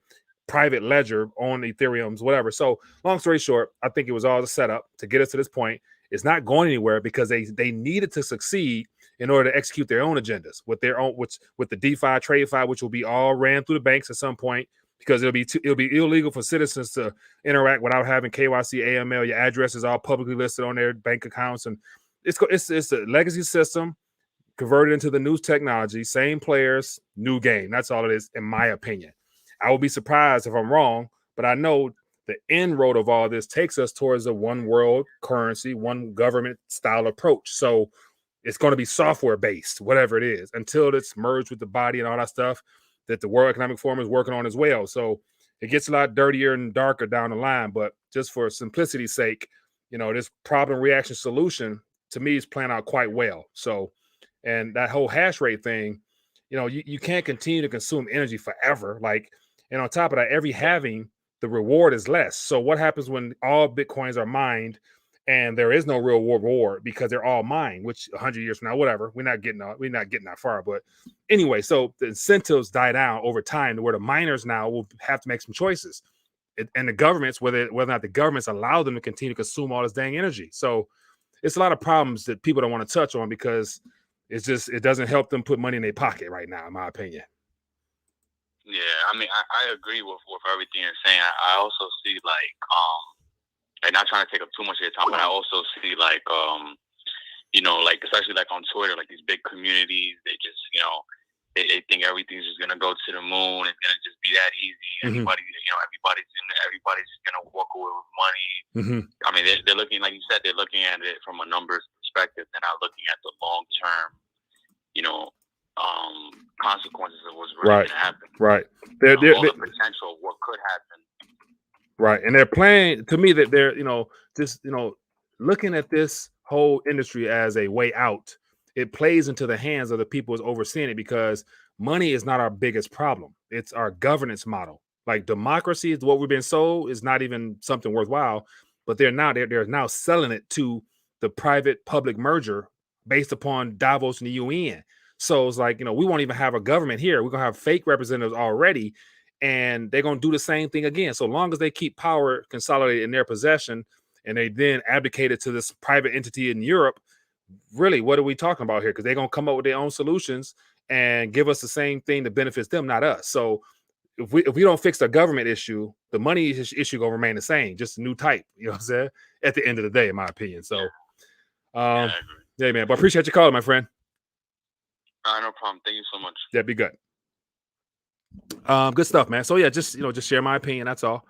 private ledger on Ethereum's whatever. So long story short, I think it was all a setup to get us to this point. It's not going anywhere because they needed to succeed in order to execute their own agendas with their own, with the DeFi, TradeFi, which will be all ran through the banks at some point, because it'll be illegal for citizens to interact without having KYC, AML. Your address is all publicly listed on their bank accounts, and it's a legacy system converted into the new technology. Same players, new game. That's all it is, in my opinion. I would be surprised if I'm wrong, but I know the end road of all this takes us towards a one world currency, one government style approach. So it's going to be software based, whatever it is, until it's merged with the body and all that stuff that the World Economic Forum is working on as well. So it gets a lot dirtier and darker down the line. But just for simplicity's sake, this problem reaction solution to me is playing out quite well. So, and that whole hash rate thing, you can't continue to consume energy forever. And on top of that, every halving, the reward is less. So what happens when all Bitcoins are mined and there is no real reward because they're all mined, which 100 years from now, whatever, we're not getting that far. But anyway, so the incentives die down over time to where the miners now will have to make some choices. And the governments, whether or not the governments allow them to continue to consume all this dang energy. So it's a lot of problems that people don't want to touch on because it doesn't help them put money in their pocket right now, in my opinion. Yeah, I mean, I agree with everything you're saying. I also see and not trying to take up too much of your time, but I also see like especially like on Twitter, like these big communities, they just, they think everything's just gonna go to the moon. It's gonna just be that easy. Everybody's just gonna walk away with money. I mean, they're looking, like you said, they're looking at it from a numbers perspective. They're not looking at the long term, consequences of what's really gonna happen. Right. All the potential of what could happen. Right. And they're playing, to me, that they're, looking at this whole industry as a way out. It plays into the hands of the people who's overseeing it because money is not our biggest problem. It's our governance model. Like democracy is what we've been sold is not even something worthwhile, but they're now selling it to the private public merger based upon Davos and the UN. So it's like, we won't even have a government here. We're going to have fake representatives already, and they're going to do the same thing again. So long as they keep power consolidated in their possession and they then abdicate it to this private entity in Europe, really, what are we talking about here? Because they're going to come up with their own solutions and give us the same thing that benefits them, not us. So if we don't fix the government issue, the money issue going to remain the same, just a new type, you know what I'm saying? At the end of the day, in my opinion. So, yeah, man, but I appreciate you calling, my friend. No problem. Thank you so much. Yeah, be good. Good stuff, man. So yeah, just share my opinion. That's all.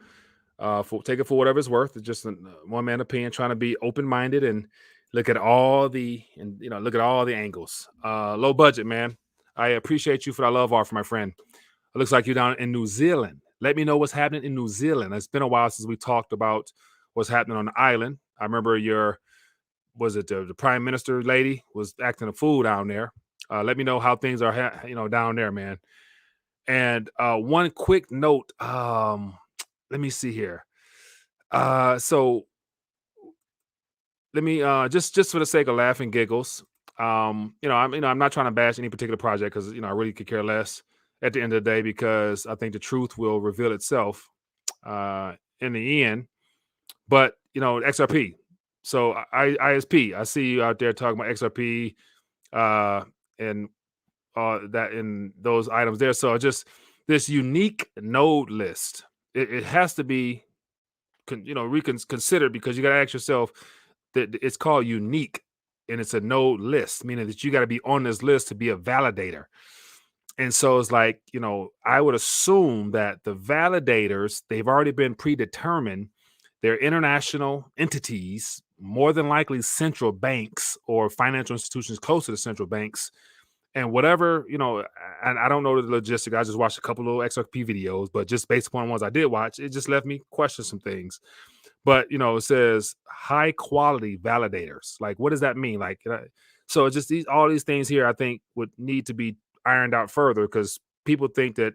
Take it for whatever it's worth. It's just a one man opinion, trying to be open minded and look at all the angles. Low budget, man. I appreciate you for that love offer, my friend. It looks like you're down in New Zealand. Let me know what's happening in New Zealand. It's been a while since we talked about what's happening on the island. I remember the prime minister lady was acting a fool down there. Let me know how things are, down there, man. And one quick note, let me see here. So let me just for the sake of laughing giggles, I'm not trying to bash any particular project because I really could care less at the end of the day because I think the truth will reveal itself in the end. But XRP. So ISP, I see you out there talking about XRP and that in those items there. So just this unique node list, it has to be reconsidered because you got to ask yourself that it's called unique and it's a node list, meaning that you got to be on this list to be a validator. And so it's like, I would assume that the validators, they've already been predetermined. They're international entities, more than likely central banks or financial institutions close to the central banks. And whatever, and I don't know the logistics. I just watched a couple of XRP videos, but just based upon ones I did watch, it just left me question some things. But, it says high quality validators. Like, what does that mean? Like, so it's just all these things here, I think would need to be ironed out further because people think that,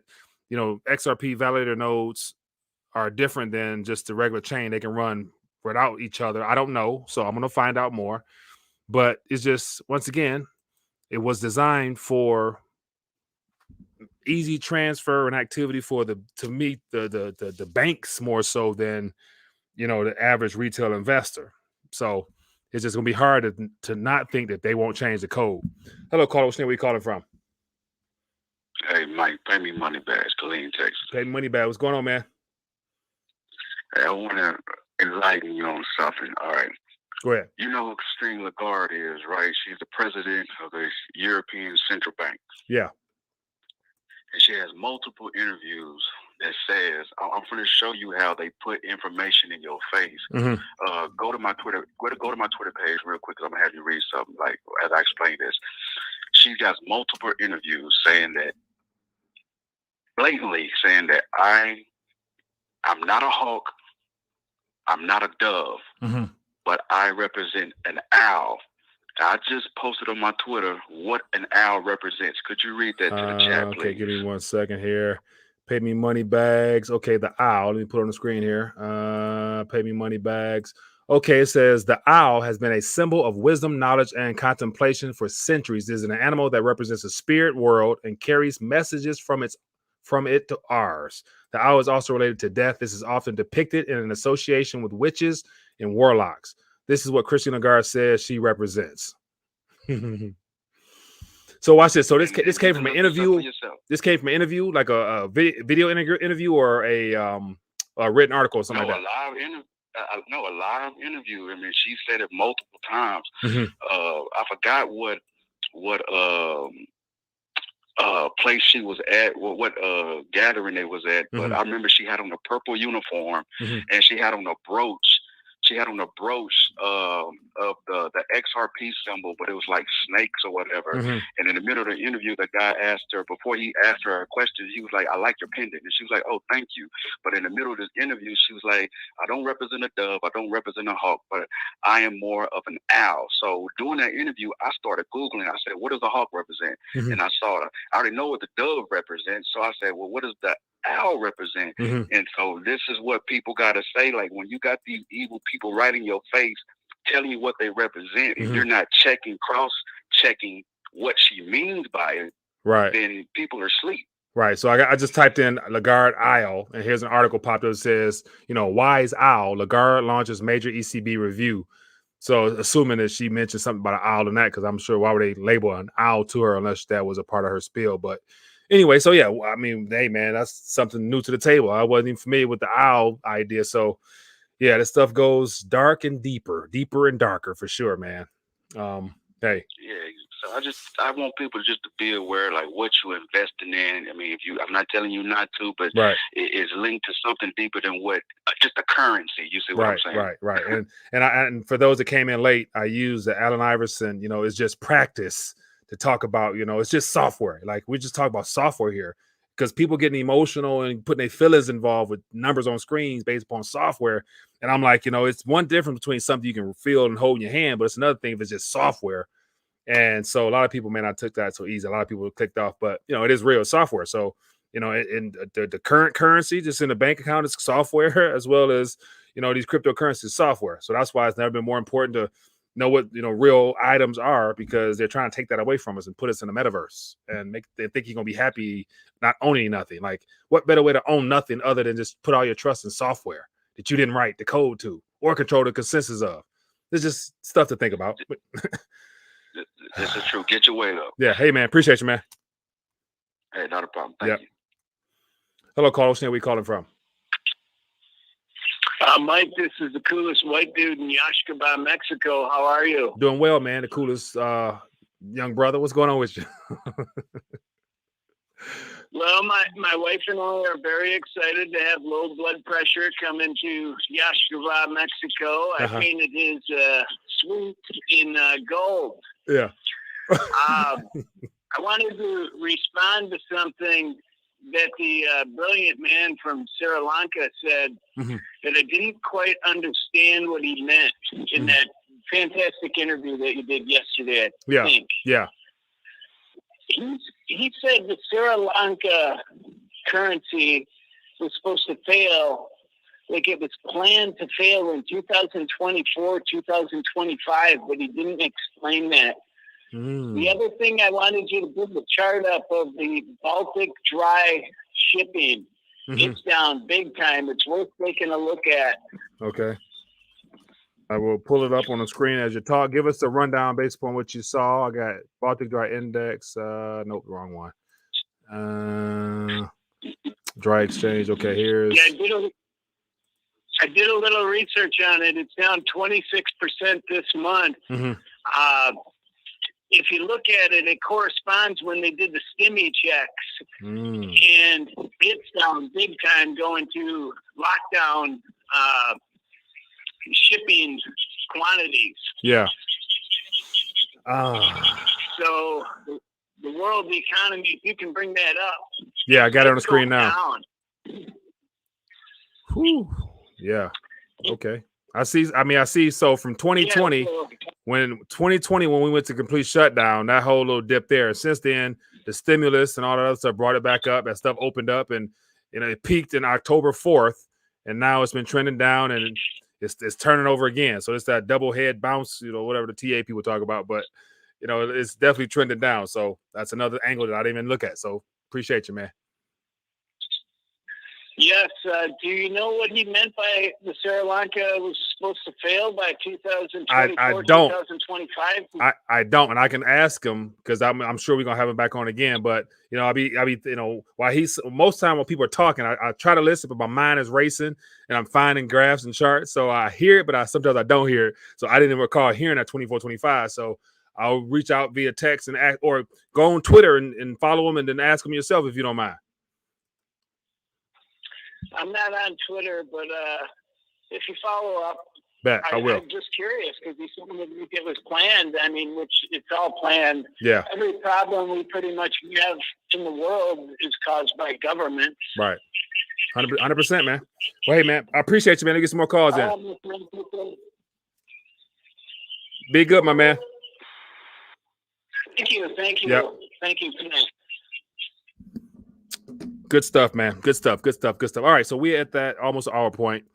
XRP validator nodes are different than just the regular chain. They can run without each other. I don't know. So I'm going to find out more. But it's just, once again, it was designed for easy transfer and activity for to meet the banks more so than the average retail investor. So it's just gonna be hard to not think that they won't change the code. Hello, caller. Where you calling from? Hey, Mike, pay me money back, Killeen, Texas. Pay me money back. What's going on, man? Hey, I want to enlighten you on something. All right. Go ahead. You know who Christine Lagarde is, right? She's the president of the European Central Bank. Yeah. And she has multiple interviews that says, I'm going to show you how they put information in your face. Go to my Twitter. Go to my Twitter page real quick, because I'm going to have you read something, like, as I explain this. She got multiple interviews saying that, blatantly saying that I'm not a hawk, I'm not a dove, but I represent an owl. I just posted on my Twitter what an owl represents. Could you read that to the chat, please? Okay, give me 1 second here. Pay me money bags. Okay, the owl. Let me put it on the screen here. Pay me money bags. Okay, it says the owl has been a symbol of wisdom, knowledge, and contemplation for centuries. It is an animal that represents a spirit world and carries messages from it to ours. The owl is also related to death. This is often depicted in an association with witches and warlocks. This is what Christian Lagarde says she represents. So watch this. So this came from an interview. This came from an interview, like a video interview, or a written article or something like that. A live interview. I mean, she said it multiple times. I forgot what place she was at, what gathering it was at, but I remember she had on a purple uniform, and she had on a brooch. She had on a brooch of the XRP symbol, but it was like snakes or whatever. And in the middle of the interview, the guy asked her, before he asked her a question, he was like, "I like your pendant." And she was like, "Oh, thank you." But in the middle of this interview, she was like, "I don't represent a dove, I don't represent a hawk, but I am more of an owl." So during that interview, I started Googling. I said, "What does the hawk represent?" And I saw it. I already know what the dove represents. So I said, "Well, what does the owl represent?" And so this is what people got to say. Like, when you got these evil people right in your face telling you what they represent, and you're not cross-checking what she means by it, right, then people are asleep. Right. So I just typed in Lagarde owl, and here's an article popped up that says, wise owl, Lagarde launches major ECB review. So assuming that she mentioned something about an owl in that, because I'm sure why would they label an owl to her unless that was a part of her spiel. But anyway, so yeah, I mean, hey man, that's something new to the table. I wasn't even familiar with the owl idea. So yeah, this stuff goes dark and deeper and darker for sure, man. Hey. Yeah, so I want people just to be aware, like, what you're investing in. I mean, I'm not telling you not to, but it's linked to something deeper than what just a currency. You see what I'm saying? Right. And for those that came in late, I use the Allen Iverson. It's just practice to talk about. It's just software. Like, we just talk about software here, because people getting emotional and putting their feelings involved with numbers on screens based upon software. And I'm like, it's one difference between something you can feel and hold in your hand, but it's another thing if it's just software. And so a lot of people may not took that so easy. A lot of people clicked off, but it is real software. So, in the current currency just in the bank account is software, as well as, these cryptocurrencies software. So that's why it's never been more important to know what, real items are, because they're trying to take that away from us and put us in the metaverse and they think you're going to be happy not owning nothing. Like, what better way to own nothing other than just put all your trust in software that you didn't write the code to or control the consensus of? There's just stuff to think about. This is true. Get your weight up. Yeah. Hey, man. Appreciate you, man. Hey, not a problem. Thank you. Hello, caller. Where we calling from? Mike, this is the coolest white dude in Yaxcaba, Mexico. How are you? Doing well, man. The coolest young brother. What's going on with you? Well, my wife and I are very excited to have low blood pressure come into Yaxcaba, Mexico. I painted his suite in gold. Yeah. I wanted to respond to something that the brilliant man from Sri Lanka said, that I didn't quite understand what he meant in that fantastic interview that you did yesterday, I think. Yeah. He said the Sri Lanka currency was supposed to fail, like it was planned to fail in 2024, 2025, but he didn't explain that. The other thing I wanted you to put the chart up of the Baltic dry shipping. It's down big time. It's worth taking a look at. Okay. I will pull it up on the screen as you talk. Give us a rundown based upon what you saw. I got Baltic Dry Index. Nope, wrong one. Dry Exchange. Okay, here's. Yeah, I did a little research on it. It's down 26% this month. if you look at it, it corresponds when they did the stimmy checks, and it's down big time going to lockdown shipping quantities. Yeah. So the world economy, if you can bring that up. Yeah, I got it on the screen now. Down. Whew. Yeah. Okay. I see. So from 2020, when we went to complete shutdown, that whole little dip there. And since then, the stimulus and all that other stuff brought it back up. That stuff opened up, and it peaked in October 4th, and now it's been trending down, and it's turning over again. So it's that double head bounce, whatever the TA people talk about. But it's definitely trending down. So that's another angle that I didn't even look at. So appreciate you, man. Yes. Do you know what he meant by the Sri Lanka was supposed to fail by 2024, I don't. 2025? I don't, and I can ask him because I'm sure we're gonna have him back on again. But I'll be while he's most time when people are talking, I try to listen, but my mind is racing and I'm finding graphs and charts. So I hear it, but sometimes I don't hear it. So I didn't recall hearing that 24-25. So I'll reach out via text and ask, or go on Twitter and follow him, and then ask him yourself if you don't mind. I'm not on Twitter, but if you follow up, I will. I'm just curious because he said it was planned. I mean, which it's all planned. Yeah. Every problem we pretty much have in the world is caused by government. Right. 100%, man. Well, hey, man, I appreciate you, man. Let me get some more calls in. Be good, my man. Thank you. Yep. Thank you. Good stuff, man. Good stuff. All right, so we're at that almost hour point.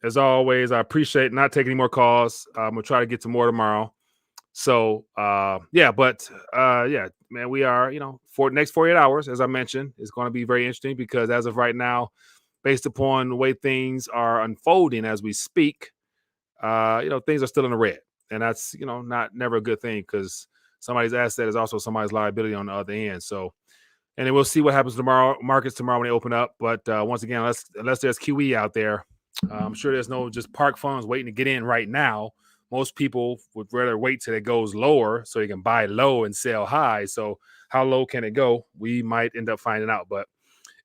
As always, I appreciate not taking any more calls. We'll try to get to more tomorrow. So, man, we are, for the next 48 hours, as I mentioned, is going to be very interesting because as of right now, based upon the way things are unfolding as we speak, things are still in the red. And that's, never a good thing because somebody's asset is also somebody's liability on the other end. So, and then we'll see what happens tomorrow, markets tomorrow when they open up. But once again, unless there's QE out there, I'm sure there's no just park funds waiting to get in right now. Most people would rather wait till it goes lower so you can buy low and sell high. So how low can it go? We might end up finding out. But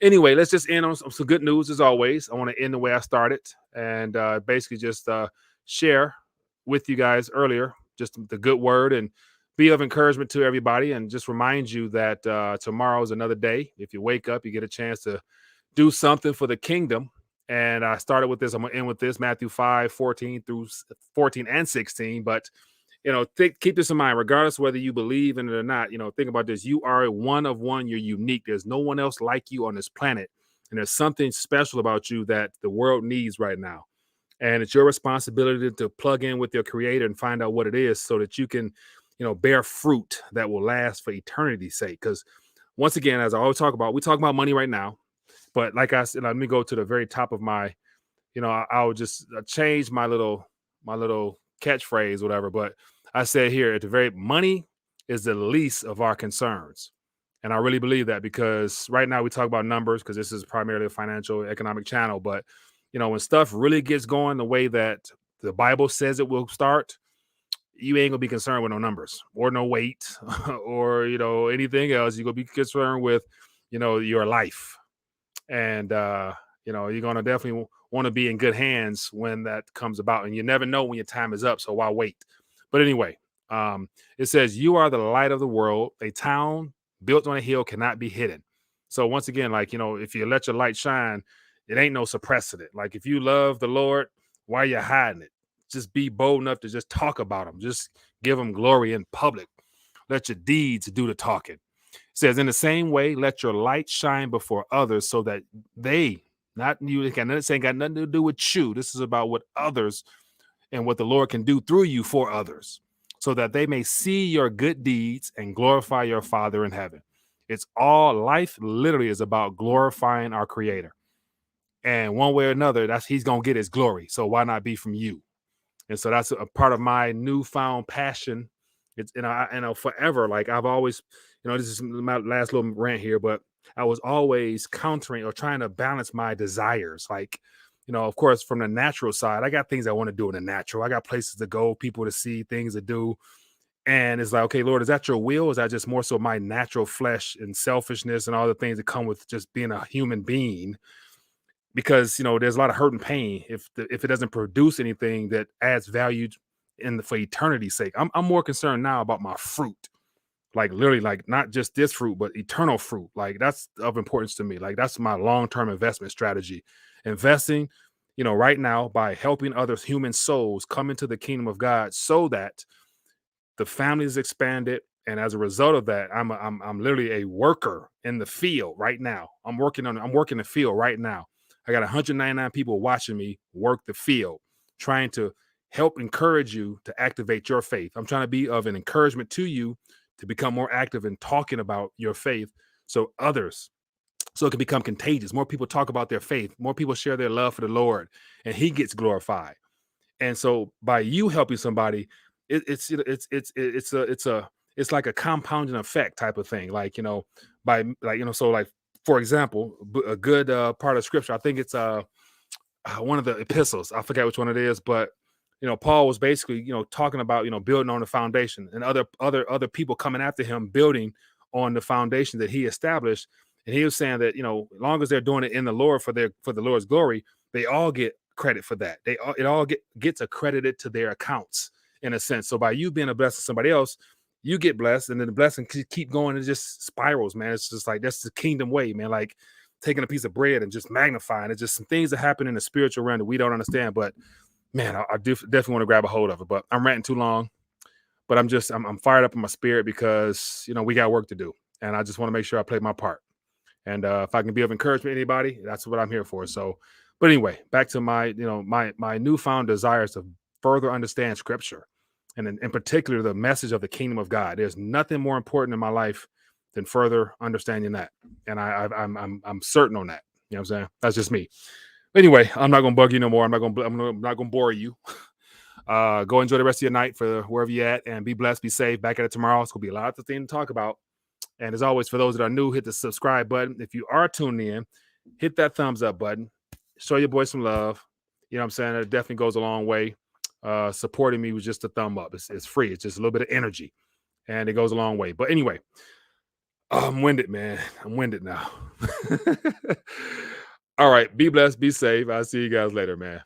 anyway, let's just end on some good news as always. I want to end the way I started and basically just share with you guys earlier just the good word and be of encouragement to everybody and just remind you that tomorrow is another day. If you wake up, you get a chance to do something for the kingdom. And I started with this. I'm going to end with this, Matthew 5:14 and 16. But, keep this in mind, regardless whether you believe in it or not, think about this. You are one of one. You're unique. There's no one else like you on this planet. And there's something special about you that the world needs right now. And it's your responsibility to plug in with your creator and find out what it is so that you can, bear fruit that will last for eternity's sake. Because once again, as I always talk about, we talk about money right now. But like I said, let me go to the very top of my, I'll just change my little catchphrase, whatever. But I said here at the very, money is the least of our concerns. And I really believe that because right now we talk about numbers because this is primarily a financial economic channel. But, when stuff really gets going the way that the Bible says it will start, you ain't gonna be concerned with no numbers or no weight or, anything else. You're gonna be concerned with, your life. And, you're going to definitely want to be in good hands when that comes about. And you never know when your time is up. So why wait? But anyway, it says, you are the light of the world. A town built on a hill cannot be hidden. So once again, if you let your light shine, it ain't no suppressing it. Like if you love the Lord, why are you hiding it? Just be bold enough to just talk about him. Just give him glory in public. Let your deeds do the talking. It says, in the same way, let your light shine before others so that they, not you, it ain't got nothing to do with you. This is about what others and what the Lord can do through you for others so that they may see your good deeds and glorify your Father in heaven. It's all life literally is about glorifying our Creator. And one way or another, he's going to get his glory. So why not be from you? And so that's a part of my newfound passion. It's, forever, like I've always, this is my last little rant here, but I was always countering or trying to balance my desires. Like, of course, from the natural side, I got things I want to do in the natural. I got places to go, people to see, things to do. And it's like, okay, Lord, is that your will? Or is that just more so my natural flesh and selfishness and all the things that come with just being a human being? Because, you know, there's a lot of hurt and pain if it doesn't produce anything that adds value for eternity's sake. I'm more concerned now about my fruit, like literally, like not just this fruit, but eternal fruit. Like that's of importance to me. Like that's my long-term investment strategy. Investing, you know, right now by helping other human souls come into the kingdom of God so that the family is expanded. And as a result of that, I'm literally a worker in the field right now. I'm working the field right now. I got 199 people watching me work the field, trying to help encourage you to activate your faith. I'm trying to be of an encouragement to you to become more active in talking about your faith so it can become contagious. More people talk about their faith, more people share their love for the Lord, and he gets glorified. And so by you helping somebody, it's like a compounding effect type of thing. Like, you know, by like, you know, so like, for example, a good part of scripture, I think it's one of the epistles. I forget which one it is, but you know, Paul was basically, you know, talking about, you know, building on the foundation, and other people coming after him, building on the foundation that he established. And he was saying that, you know, as long as they're doing it in the Lord for the Lord's glory, they all get credit for that. It all gets accredited to their accounts in a sense. So by you being a blessing to somebody else, you get blessed, and then the blessing keep going, and it just spirals, man. It's just like that's the kingdom way, man. Like taking a piece of bread and just magnifying. It's just some things that happen in the spiritual realm that we don't understand. But man, I definitely want to grab a hold of it. But I'm ranting too long. But I'm fired up in my spirit because, you know, we got work to do, and I just want to make sure I play my part. And if I can be of encouragement to anybody, that's what I'm here for. So, but anyway, back to my, you know, my newfound desires to further understand Scripture, and in particular the message of the kingdom of God. There's nothing more important in my life than further understanding that, and I'm certain on that. You know what I'm saying? That's just me. Anyway, I'm not gonna bug you no more. I'm not gonna bore you. Go enjoy the rest of your night for wherever you're at, and be blessed, be safe. Back at it tomorrow. It's gonna be a lot of things to talk about. And as always, for those that are new, hit the subscribe button. If you are tuning in, hit that thumbs up button. Show your boy some love. You know what I'm saying? It definitely goes a long way. Supporting me with just a thumb up. It's free. It's just a little bit of energy, and it goes a long way. But anyway, I'm winded, man. I'm winded now. All right. Be blessed. Be safe. I'll see you guys later, man.